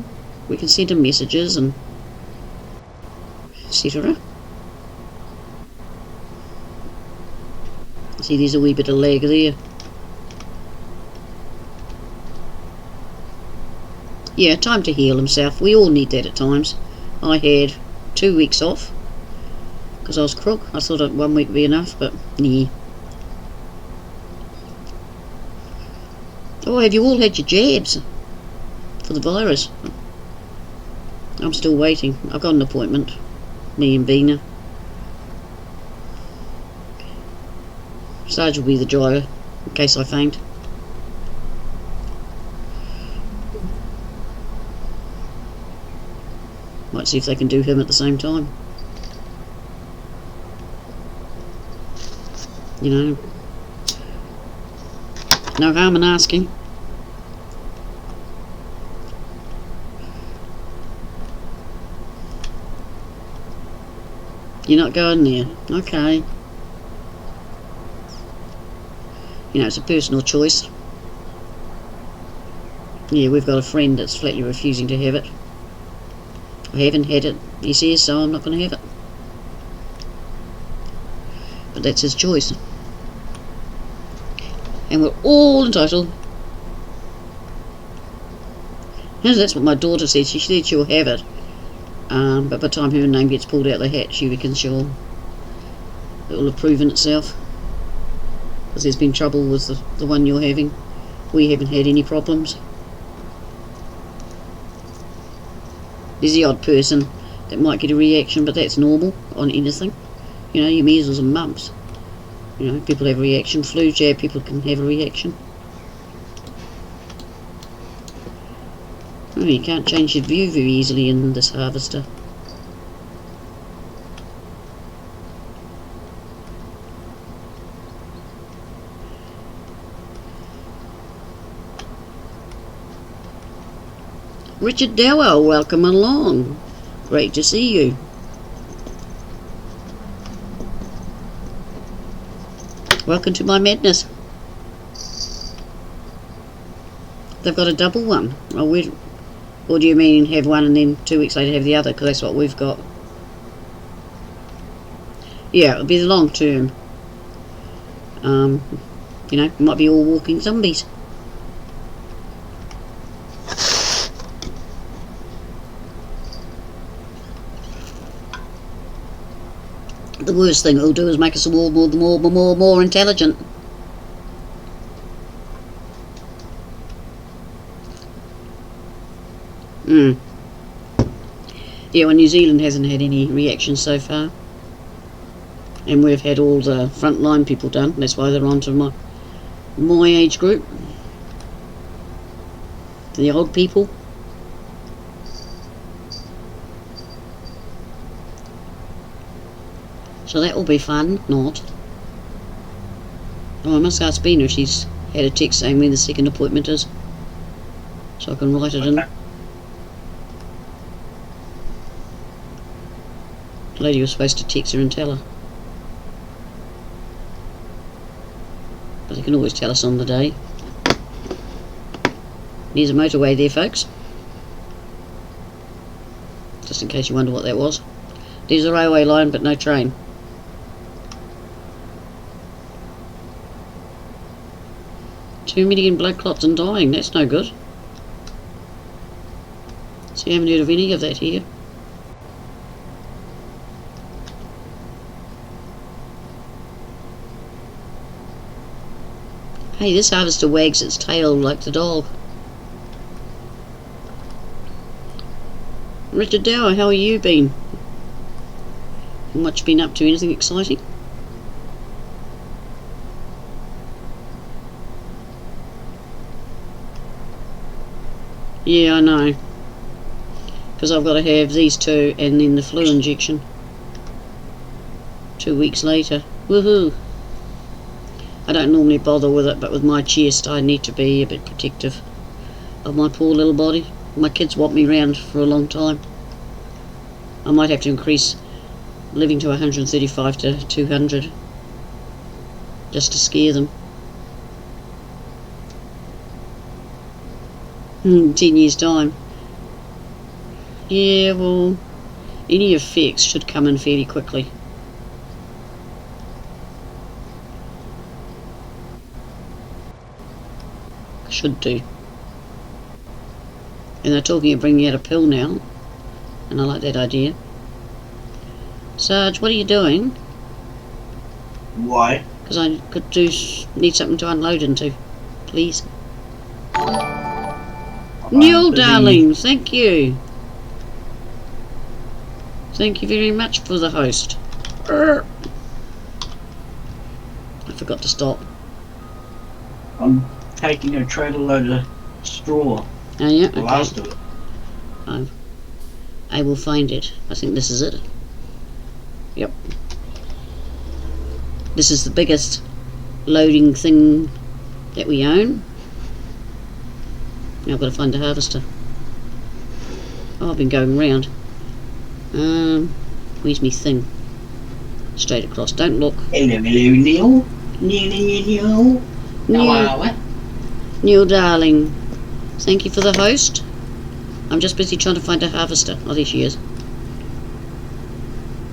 We can send them messages and etc. See, there's a wee bit of lag there. Yeah, time to heal himself. We all need that at times. I had 2 weeks off because I was crook. I thought 1 week would be enough, but yeah. Oh, have you all had your jabs for the virus? I'm still waiting. I've got an appointment, me and Bina. Sarge will be the driver in case I faint. Might see if they can do him at the same time. You know, no harm in asking. You're not going there? Okay. You know, it's a personal choice. Yeah, we've got a friend that's flatly refusing to have it. I haven't had it, he says, so I'm not going to have it. But that's his choice. And we're all entitled. And that's what my daughter said. She said she'll have it. But by the time her name gets pulled out of the hat, she reckons it will have proven itself. Because there's been trouble with the one you're having. We haven't had any problems. There's the odd person that might get a reaction, but that's normal on anything. You know, your measles and mumps. You know, people have a reaction. Flu jab, people can have a reaction. Oh, you can't change your view very easily in this harvester. Richard Dowell, welcome along. Great to see you. Welcome to my madness. They've got a double one. Oh, or do you mean have one and then 2 weeks later have the other? Because that's what we've got. Yeah, it'll be the long term. You know, might be all walking zombies. The worst thing it'll do is make us all more intelligent. Yeah, well, New Zealand hasn't had any reactions so far. And we've had all the frontline people done. That's why they're on to my age group. The old people. So that will be fun, not. Oh, I must ask Bina if she's had a text saying when the second appointment is. So I can write it in. The lady was supposed to text her and tell her. But they can always tell us on the day. There's a motorway there, folks. Just in case you wonder what that was. There's a railway line but no train. Too many in blood clots and dying, that's no good. So you haven't heard of any of that here. Hey, this harvester wags its tail like the dog. Richard Dower, how have you been? Much been up to? Anything exciting? Yeah, I know. Because I've got to have these two and then the flu injection 2 weeks later. Woohoo! I don't normally bother with it, but with my chest I need to be a bit protective of my poor little body. My kids want me round for a long time. I might have to increase living to 135 to 200 just to scare them. 10 years time Yeah, well, any effects should come in fairly quickly. Should do. And they're talking of bringing out a pill now, and I like that idea. Sarge, what are you doing? Why? Because I could need something to unload into, please. Neil, darling, thank you. Thank you very much for the host. I forgot to stop. I'm taking a trailer load of straw. Oh yeah, The okay. last of it. I will find it. I think this is it. Yep. This is the biggest loading thing that we own. Now I've got to find the harvester. Oh, I've been going round. Where's me thing? Straight across. Don't look. Hello, Neil. Neil. Neil, darling. Thank you for the host. I'm just busy trying to find a harvester. Oh, there she is.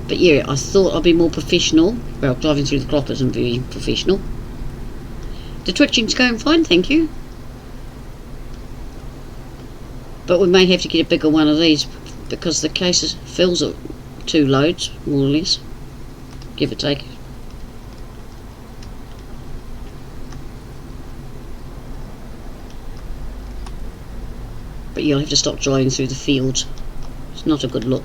But yeah, I thought I'd be more professional. Well, driving through the clock isn't very professional. The twitching's going fine, thank you. But we may have to get a bigger one of these because the case fills at 2 loads, more or less. Give or take. But you'll have to stop driving through the fields. It's not a good look.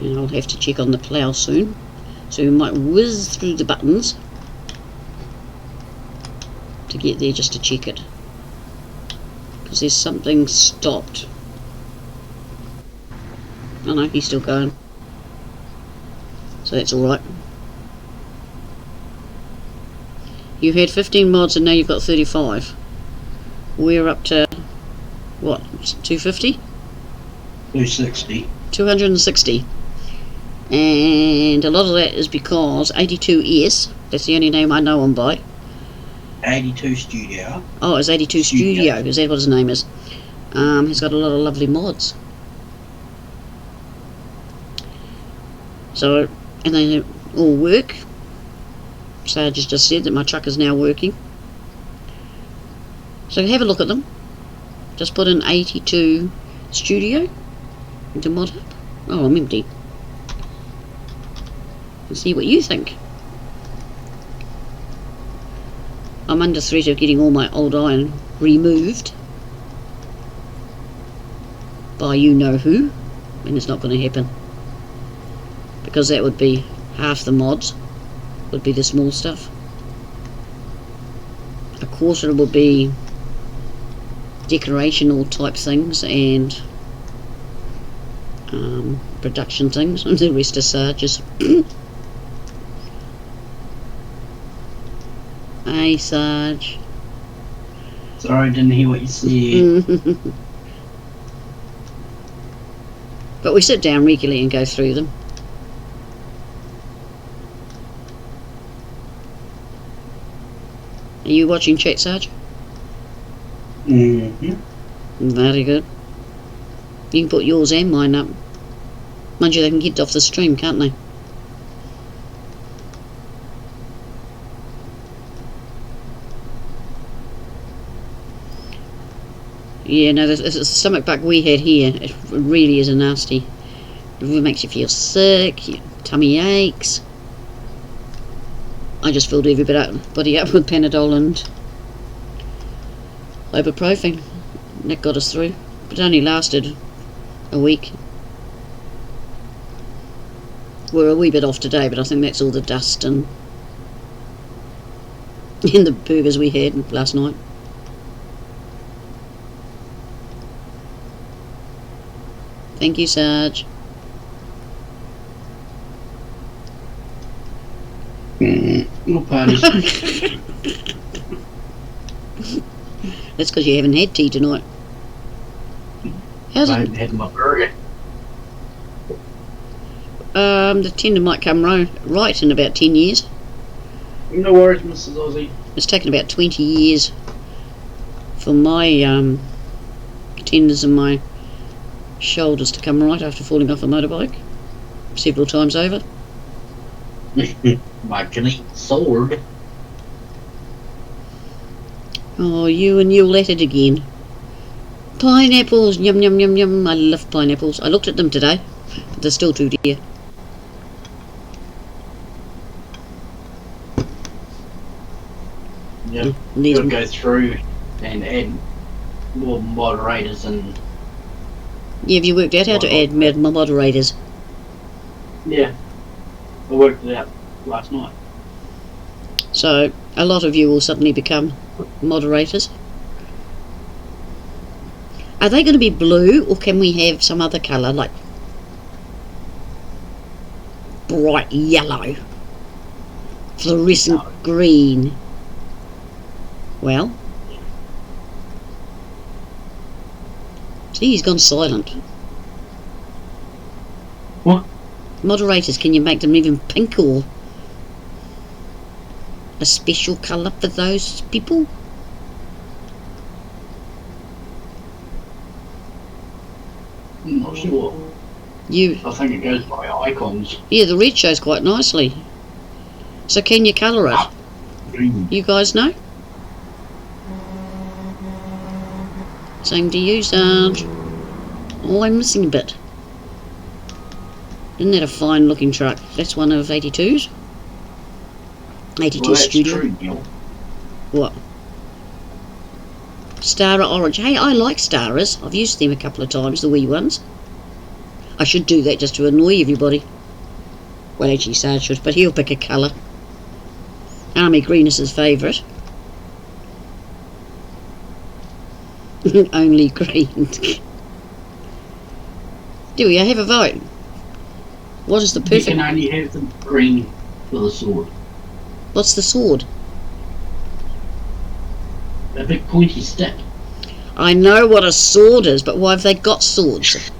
And I'll have to check on the plough soon. So we might whiz through the buttons to get there just to check it. Because there's something stopped. Oh no, he's still going. So that's alright. You had 15 mods and now you've got 35. We're up to, what, 250? 260. 260. And a lot of that is because 82S, that's the only name I know him by. 82 Studio. Oh, it's 82 Studio, is that what his name is? He's got a lot of lovely mods. So, and they all work. Sarge has just said that my truck is now working. So have a look at them. Just put in 82 Studio into Mod Hub. Oh, I'm empty. And see what you think. I'm under threat of getting all my old iron removed by you know who, and it's not going to happen because that would be half the mods would be the small stuff. A quarter would be decorational type things and production things, and the rest are Sarge's. Hey Sarge. Sorry, I didn't hear what you said. But we sit down regularly and go through them. Are you watching chat, Sarge? Very good. You can put yours and mine up. Mind you, they can get off the stream, can't they? Yeah, no, the stomach bug we had here, it really is a nasty. It really makes you feel sick, your tummy aches. I just filled everybody up with Panadol and ibuprofen. That got us through. But it only lasted a week. We're a wee bit off today, but I think that's all the dust and in the burgers we had last night. Thank you, Sarge. No parties. That's because you haven't had tea tonight. How's I it? haven't had my burger. The tender might come right in about 10 years. No worries, Mrs. Aussie. It's taken about 20 years for my tendons in my shoulders to come right after falling off a motorbike several times over. My Canadian sword. Oh, you'll at it again. Pineapples, yum yum yum yum. I love pineapples. I looked at them today, but they're still too dear. Yeah, These- you'll go through and add more moderators and Yeah, have you worked out how to add moderators? yeah, I worked it out last night. So a lot of you will suddenly become moderators. Are they going to be blue, or can we have some other colour, like bright yellow, fluorescent green? Well, see, he's gone silent. What? Moderators, can you make them even pink or a special colour for those people? I'm not sure. I think it goes by icons. Yeah, the red shows quite nicely. So can you colour it? Green. You guys know? Same to you, Sarge. Oh, I'm missing a bit. Isn't that a fine looking truck? That's one of 82's? 82 Well, that's Studio. true, Neil. What? Stara Orange. Hey, I like Staras. I've used them a couple of times, the wee ones. I should do that just to annoy everybody. Well, actually, Sarge should, but he'll pick a colour. Army green is his favourite. Only green. Do we have a vote? What is the You perfect... can only have the green for the sword. What's the sword? A big pointy stick. I know what a sword is, but why have they got swords?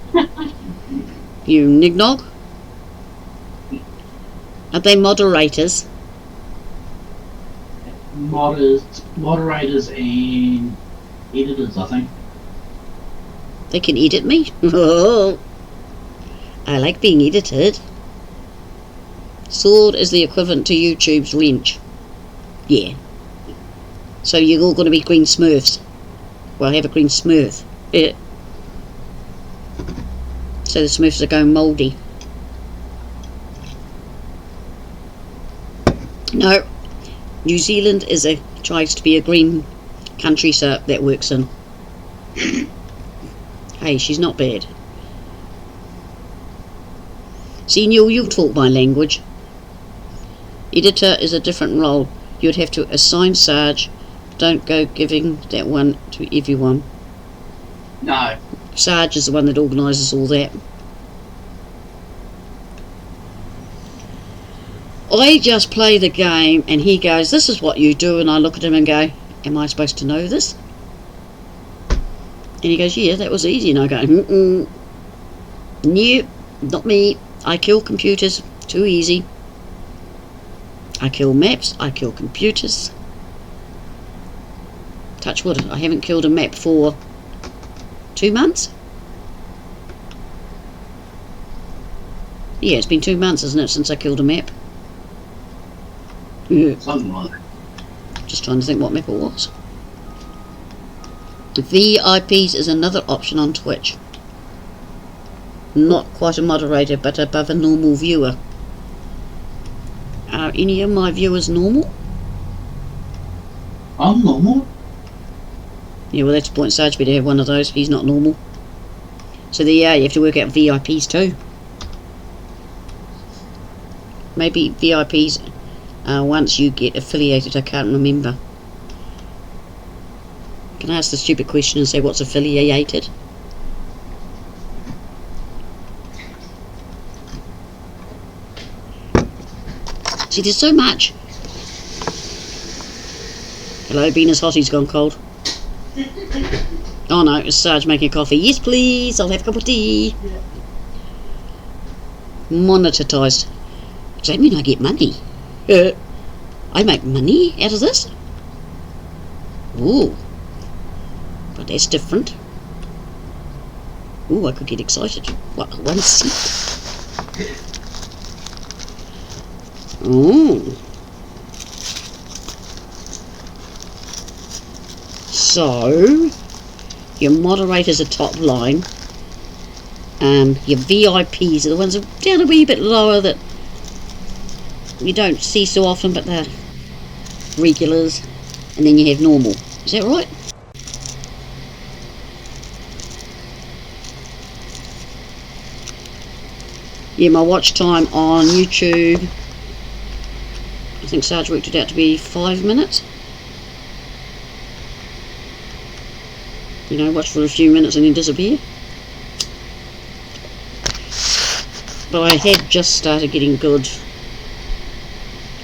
You nignog? Are they moderators? Moderators and editors, I think. They can edit me? Oh, I like being edited. Sword is the equivalent to YouTube's wrench. Yeah. So you're all going to be green smurfs. Well, I have a green smurf. Yeah. So the smurfs are going mouldy. No. New Zealand tries to be a green country, so that works in. Hey, she's not bad. See, Neil, you talk my language. Editor is a different role. You'd have to assign Sarge. Don't go giving that one to everyone. No. Sarge is the one that organises all that. I just play the game and he goes, this is what you do, and I look at him and go, am I supposed to know this? And he goes, yeah, that was easy. And I go, no, not me. I kill computers. Too easy. I kill maps. I kill computers. Touch wood. I haven't killed a map for 2 months. Yeah, it's been 2 months, isn't it, since I killed a map? Yeah. Something like that. Just trying to think what map it was. VIPs is another option on Twitch. Not quite a moderator, but above a normal viewer. Are any of my viewers normal? I'm normal. Yeah, well, that's the point. Sarge better have one of those. He's not normal. So there you are. You have to work out VIPs too. Maybe VIPs once you get affiliated. I can't remember. Can I ask the stupid question and say what's affiliated? See, there's so much. Hello, Venus Hottie's gone cold. Oh no, it's Sarge making coffee. Yes, please, I'll have a cup of tea. Monetised. Does that mean I get money? I make money out of this? Ooh. But that's different. Ooh, I could get excited. What, one seat? Ooh. So, your moderators are top line. Your VIPs are the ones that are down a wee bit lower that you don't see so often, but they're regulars. And then you have normal. Is that right? Yeah, my watch time on YouTube, I think Sarge worked it out to be 5 minutes. You know, watch for a few minutes and then disappear. But I had just started getting a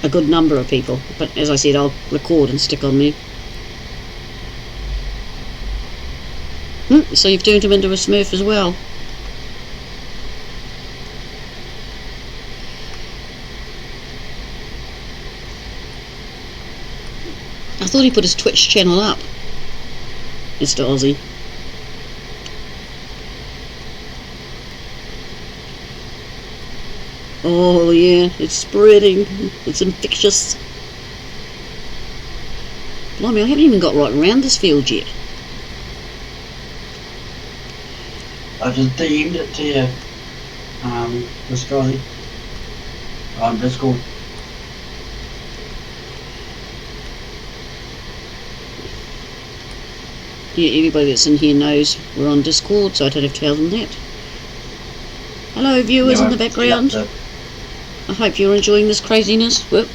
good number of people. But as I said, I'll record and stick on there. So you've turned him into a Smurf as well. I thought he put his Twitch channel up, Mr. Aussie. Oh yeah, it's spreading. It's infectious. Blimey, I haven't even got right around this field yet. I just DM'd it to you, Mr. Aussie, on Discord. Yeah, everybody that's in here knows we're on Discord, so I don't have to tell them that. Hello viewers in the background. I hope you're enjoying this craziness. Whoop.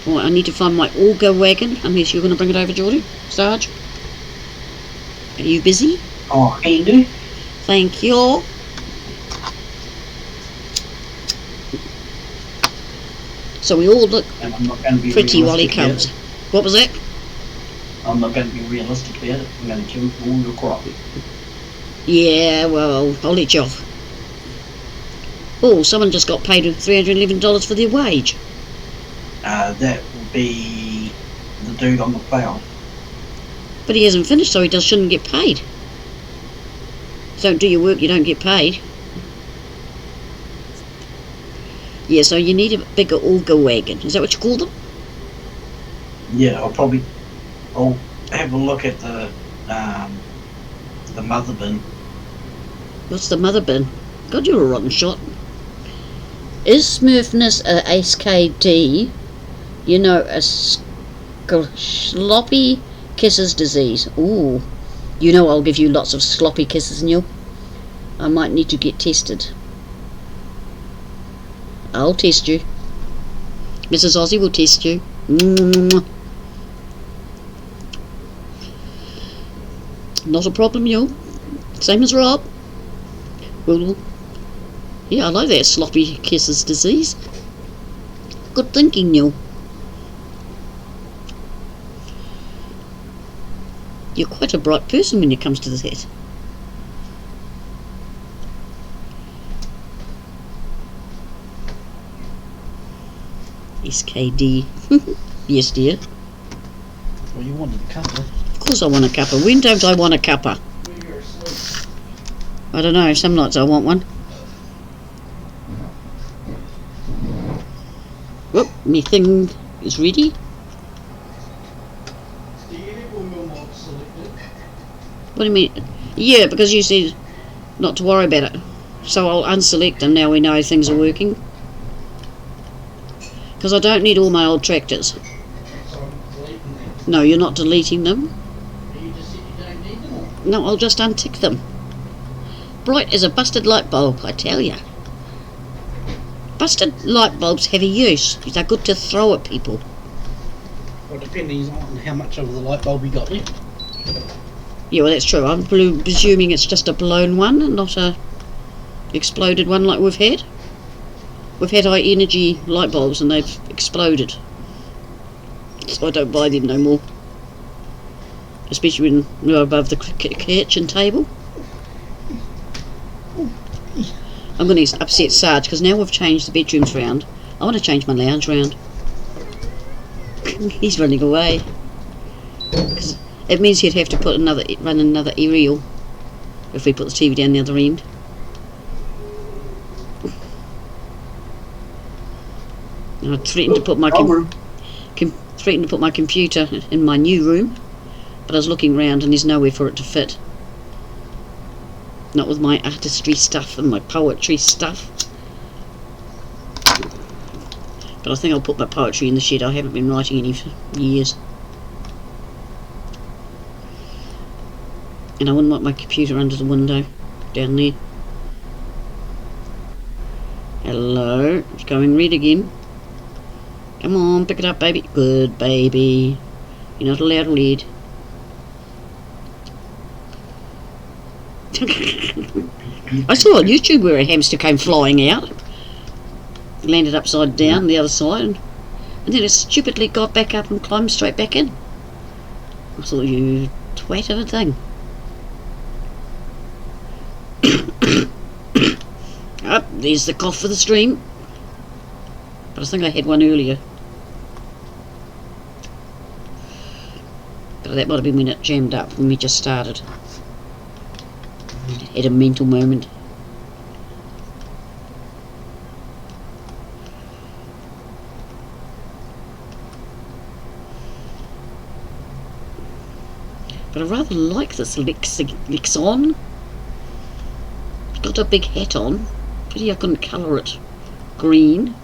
Oh, I need to find my auger wagon, unless you're going to bring it over, Geordie. Sarge? Are you busy? Oh, can do. Thank you. So we all look And I'm not going to be pretty while he realistic comes. about What was that? it. I'm not going to be realistic about it. I'm going to kill all your crop. Yeah, well, I'll let you off. Oh, someone just got paid with $311 for their wage. That will be the dude on the plough. But he hasn't finished, so he shouldn't get paid. Don't do your work, you don't get paid. Yeah, so you need a bigger auger wagon. Is that what you call them? Yeah, I'll have a look at the mother bin. What's the mother bin? God, you're a rotten shot. Is Smurfness a SKD? You know, a sloppy kisses disease. Ooh. You know I'll give you lots of sloppy kisses, Neil. I might need to get tested. I'll test you. Mrs. Aussie will test you. Not a problem, Neil. Same as Rob. Well, yeah, I like that sloppy kisses disease. Good thinking, Neil. You're quite a bright person when it comes to that. SKD. Yes, dear. Well, you wanted a cuppa. Of course I want a cuppa. When don't I want a cuppa? I don't know. Some nights I want one. Whoop, me thing is ready. What do you mean? Yeah, because you said not to worry about it. So I'll unselect them now we know things are working. Because I don't need all my old tractors. No, you're not deleting them. No, I'll just untick them. Bright as a busted light bulb, I tell ya. Busted light bulbs have a use. They're good to throw at people. Well, depending on how much of the light bulb you got in. Yeah, well that's true. I'm presuming it's just a blown one and not a exploded one like we've had. We've had high energy light bulbs and they've exploded. So I don't buy them no more. Especially when we're above the kitchen table. I'm going to upset Sarge because now we've changed the bedrooms round. I want to change my lounge round. He's running away. It means he'd have to run another aerial if we put the TV down the other end. And I threatened to put my threatened to put my computer in my new room, but I was looking around and there's nowhere for it to fit. Not with my artistry stuff and my poetry stuff. But I think I'll put my poetry in the shed. I haven't been writing any for years. And I wouldn't want my computer under the window down there. Hello, it's going red again. Come on, pick it up, baby. Good baby. You're not allowed to lead. I saw on YouTube where a hamster came flying out, landed upside down the other side, and then it stupidly got back up and climbed straight back in. I thought, you twat of a thing. Oh, there's the cough for the stream. But I think I had one earlier. But that might have been when it jammed up when we just started. Had a mental moment. But I rather like this Lexon. It's got a big hat on. Pity I couldn't colour it green.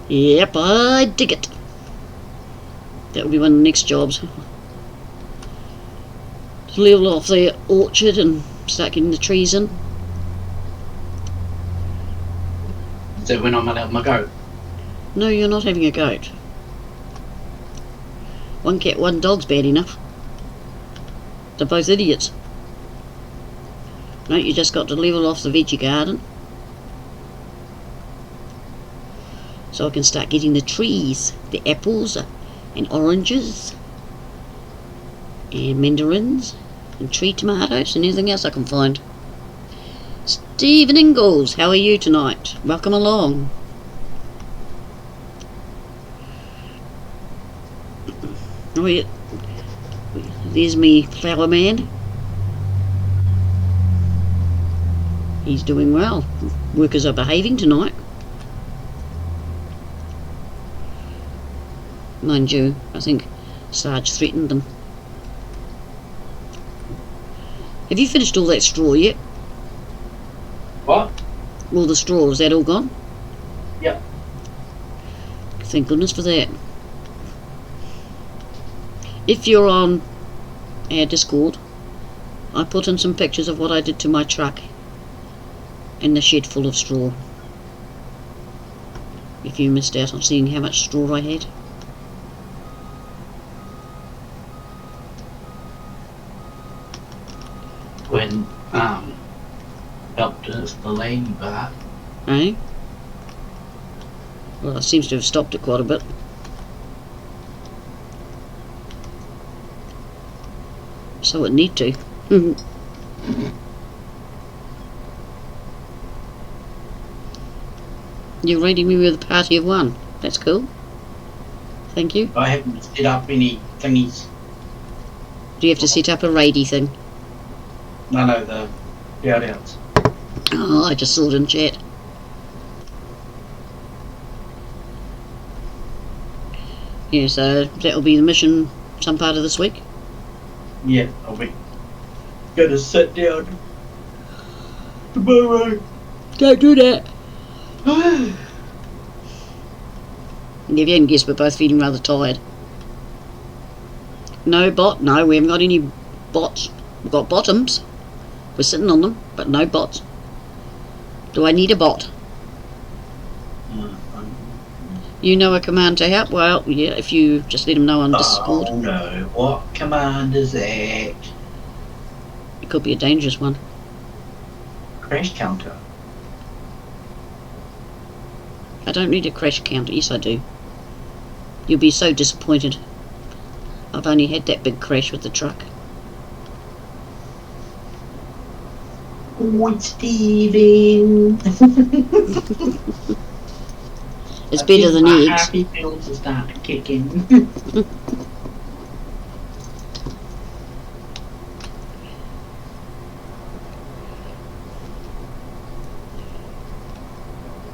Yep, I dig it. That will be one of the next jobs. To level off the orchard and start getting the trees in. So when I'm allowed my goat. No, you're not having a goat. One cat, one dog's bad enough. They're both idiots. No, you just got to level off the veggie garden. So I can start getting the trees, the apples and oranges and mandarins and tree tomatoes and anything else I can find. Stephen Ingalls, how are you tonight? Welcome along. Oh yeah, there's me flower man. He's doing well. Workers are behaving tonight. Mind you, I think Sarge threatened them. Have you finished all that straw yet? What? All the straw, is that all gone? Yep. Thank goodness for that. If you're on our Discord, I put in some pictures of what I did to my truck and the shed full of straw. If you missed out on seeing how much straw I had. When helped us the ladybug. Eh? Well, it seems to have stopped it quite a bit. So it need to. You're rating me with a party of one. That's cool. Thank you. I haven't set up any thingies. Do you have to set up a raidy thing? No, the shout-outs. Oh, I just saw it in chat. Yeah, so that'll be the mission some part of this week. Yeah, I'll be gonna sit down tomorrow. Don't do that. If you hadn't guessed, we're both feeling rather tired. No bot? No, we haven't got any bots. We've got bottoms. We're sitting on them, but no bots. Do I need a bot? You know a command to help? Well, yeah, if you just let them know on Discord. Oh no, what command is that? It could be a dangerous one. Crash counter. I don't need a crash counter. Yes, I do. You'll be so disappointed. I've only had that big crash with the truck. Oh, Steven. It's I better think than my eggs. happy pills are starting to kick in.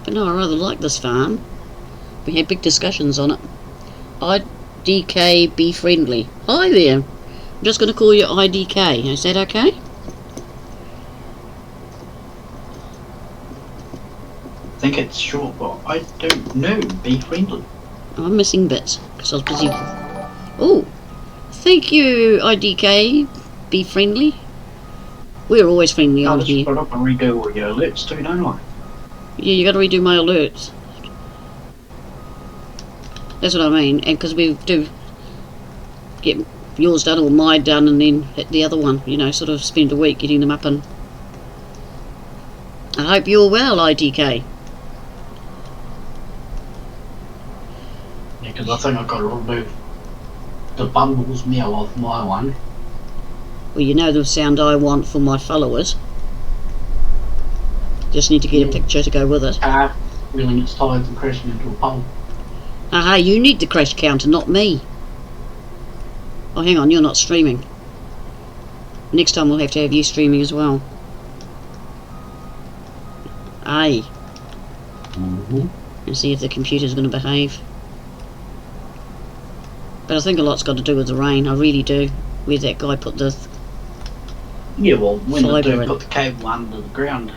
But no, I rather like this farm. We had big discussions on it. IDK, be friendly. Hi there. I'm just going to call you IDK. Is that okay? I think it's short, but I don't know. Be friendly. I'm missing bits because I was busy. Oh, thank you, IDK. Be friendly. We're always friendly I on just here. put up and redo all your alerts too, don't I? Yeah, you got to redo my alerts. That's what I mean. And because we do get yours done or mine done, and then hit the other one. You know, sort of spend a week getting them up. And I hope you're well, IDK. Yeah, because I think I've got to remove the Bumbles meow off my one. Well, you know the sound I want for my followers. Just need to get a picture to go with it. Car wheeling its tyres and crashing into a pole. Aha, you need the crash counter, not me. Oh, hang on, you're not streaming. Next time we'll have to have you streaming as well. Aye. And see if the computer's going to behave. But I think a lot's got to do with the rain, I really do. Where that guy put the... Yeah, well, when the Fibre dude in. put the cable under the ground,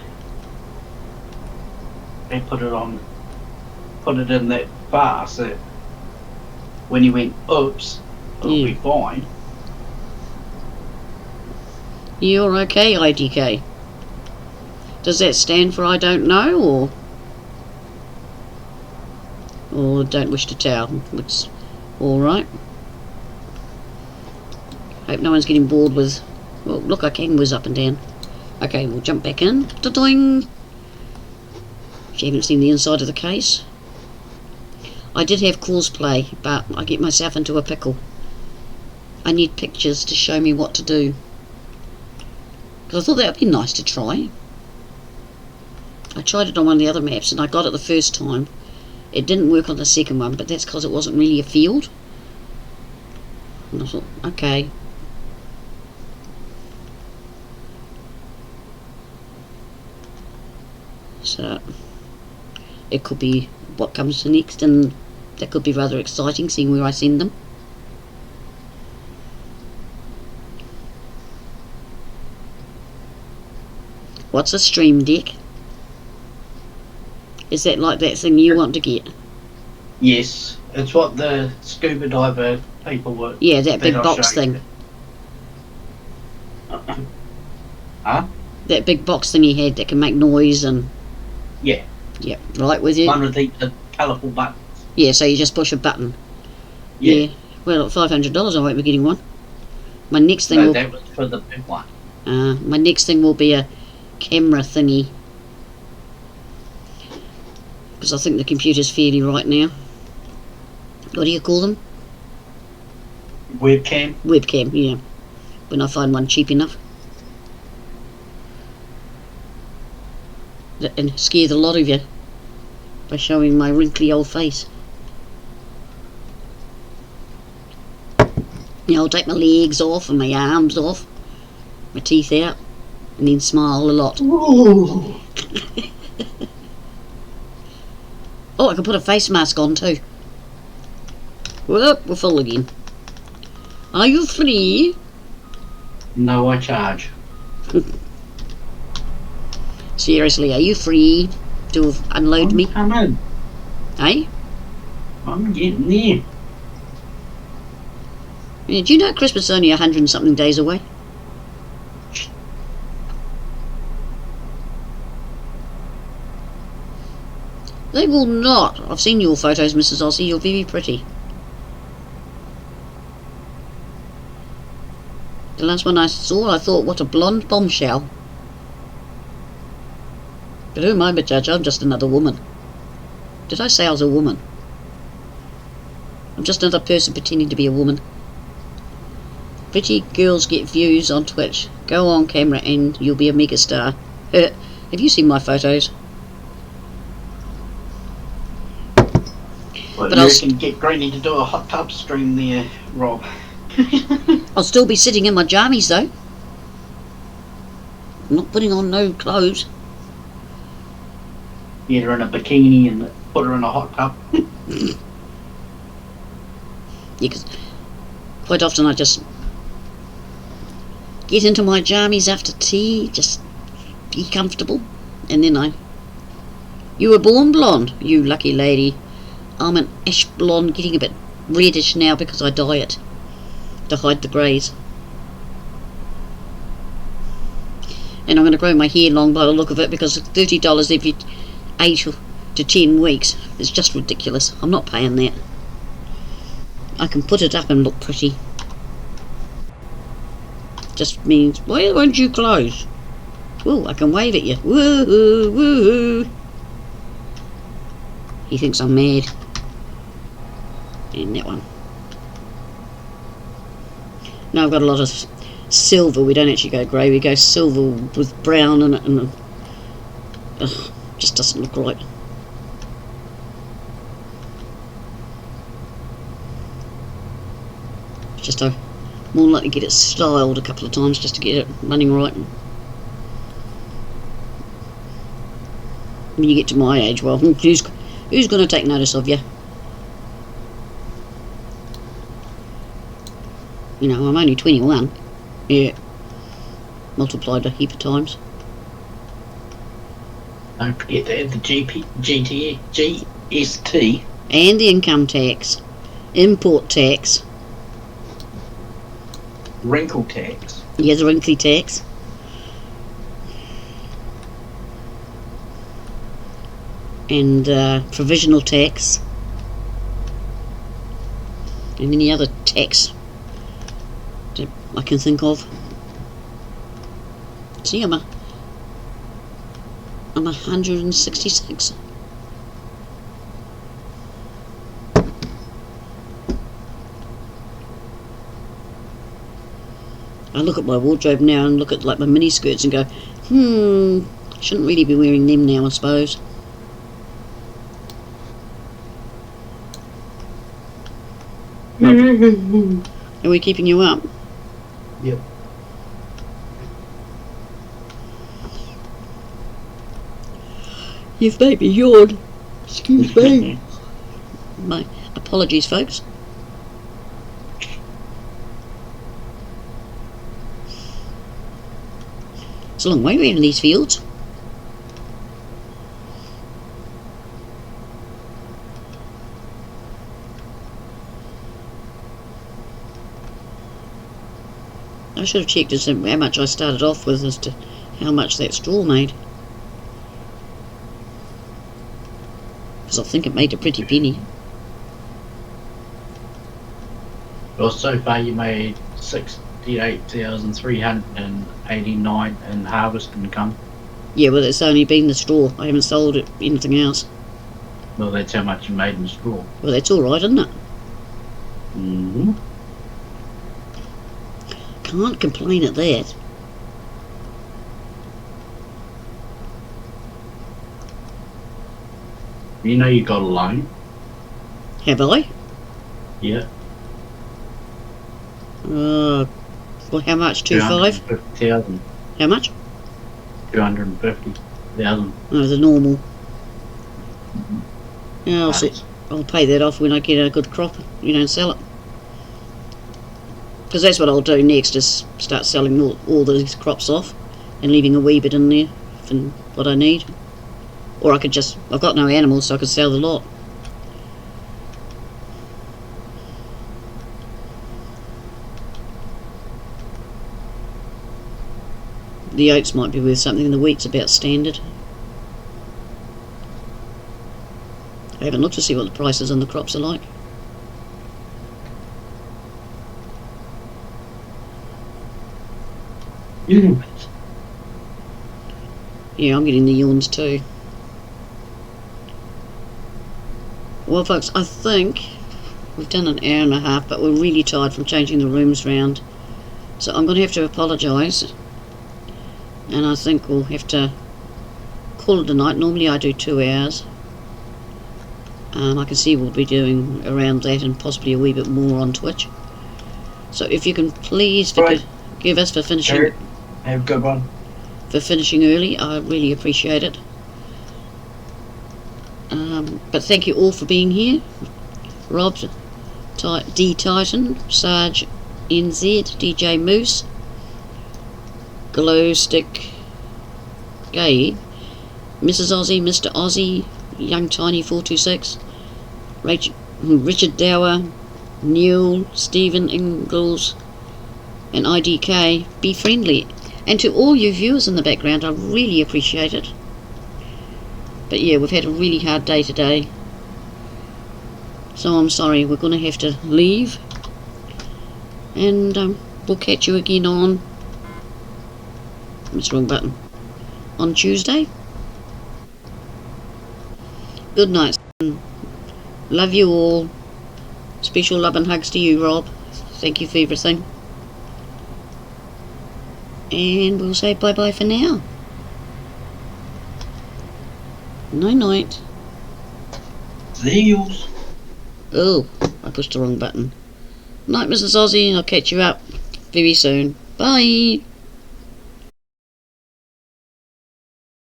they put it in that fast that when he went, oops, it'll be fine. You're okay, IDK. Does that stand for I don't know, or don't wish to tell? It's alright. Hope no one's getting bored with... Well, look, I can whiz up and down. Okay, we'll jump back in. Ta-doing! If you haven't seen the inside of the case. I did have cosplay, but I get myself into a pickle. I need pictures to show me what to do. Because I thought that would be nice to try. I tried it on one of the other maps and I got it the first time. It didn't work on the second one, but that's because it wasn't really a field. And I thought, okay. So, it could be what comes next, and that could be rather exciting, seeing where I send them. What's a stream deck? Is that like that thing you want to get? Yes, it's what the scuba diver people were. Yeah, that big I'll box show you. thing. Huh? That big box thing he had that can make noise and... Yeah, Yep, right with you. one with the colourful buttons. Yeah, so you just push a button. Yeah. Well, at $500 I won't be getting one. My next thing No, will... that was for the big one. my next thing will be a camera thingy. Because I think the computer's fairly right now. What do you call them? Webcam. Webcam, yeah. When I find one cheap enough. And scare the lot of you by showing my wrinkly old face. Yeah, I'll take my legs off and my arms off, my teeth out, and then smile a lot. Ooh. Oh, I can put a face mask on too. Whoop, we're full again. Are you free? No, I charge. Seriously, are you free to unload me? I'm in. Eh? I'm getting there. Yeah, do you know Christmas is only 100 and something days away? They will not. I've seen your photos, Mrs. Aussie. You're very pretty. The last one I saw, I thought, what a blonde bombshell. But who am I to judge? I'm just another woman. Did I say I was a woman? I'm just another person pretending to be a woman. Pretty girls get views on Twitch. Go on camera and you'll be a megastar. Have you seen my photos? But But you I'll can get Granny to do a hot tub stream there, Rob. I'll still be sitting in my jammies though. I'm not putting on no clothes. Get her in a bikini and put her in a hot tub. Yeah, because quite often I just get into my jammies after tea, just be comfortable, and then You were born blonde, you lucky lady. I'm an ash blonde, getting a bit reddish now because I dye it to hide the greys. And I'm going to grow my hair long by the look of it, because $30 every 8 to 10 weeks is just ridiculous. I'm not paying that. I can put it up and look pretty. Just means, why won't you close? Ooh, I can wave at you. Woo-hoo, woo-hoo. He thinks I'm mad. And that one. Now I've got a lot of silver. We don't actually go grey, we go silver with brown in it, and just doesn't look right. Just more likely get it styled a couple of times just to get it running right. When you get to my age, well, who's going to take notice of you? You know, I'm only 21. Yeah. Multiplied a heap of times. Don't forget to add the GST. And the income tax. Import tax. Wrinkle tax. Yeah, the wrinkly tax. And provisional tax. And any other tax that I can think of. See, I'm 166. I look at my wardrobe now and look at like my mini skirts and go, shouldn't really be wearing them now, I suppose. Are we keeping you up? Yep. You've made me yawn. Excuse me. My apologies, folks. It's a long way around these fields. I should have checked as to how much I started off with as to how much that straw made. Because I think it made a pretty penny. Well, so far you made 68,389 in harvest income. Yeah, well, it's only been the straw. I haven't sold it anything else. Well, that's how much you made in straw. Well, that's all right, isn't it? Mm-hmm. Can't complain at that. You know you got a loan? Have I? Yeah. Well, how much? 2.5? 250,000. How much? 250,000. Oh, the normal. Yeah, Nice. I'll pay that off when I get a good crop, and sell it. Because that's what I'll do next, is start selling all these crops off and leaving a wee bit in there for what I need. Or I could just, I've got no animals, so I could sell the lot. The oats might be worth something, and the wheat's about standard. I haven't looked to see what the prices on the crops are like. Yeah, I'm getting the yawns too. Well, folks, I think we've done an hour and a half, but we're really tired from changing the rooms round. So I'm going to have to apologise. And I think we'll have to call it a night. Normally I do 2 hours. I can see we'll be doing around that and possibly a wee bit more on Twitch. So if you can please Right. give us for finishing Jared, have a good one. for finishing early, I really appreciate it. But thank you all for being here. Rob, D Titan, Sarge NZ, DJ Moose, Glowstick Gay, Mrs. Aussie, Mr. Aussie, Young Tiny 426, Richard Dower, Neil, Stephen Ingalls, and IDK. Be friendly. And to all you viewers in the background, I really appreciate it. But yeah, we've had a really hard day today. So I'm sorry, we're going to have to leave. And we'll catch you again on... That's the wrong button. On Tuesday. Good night. Love you all. Special love and hugs to you, Rob. Thank you for everything. And we'll say bye-bye for now. Night-night. Zeals. Oh, I pushed the wrong button. Night, Mrs. Aussie, and I'll catch you up very soon. Bye.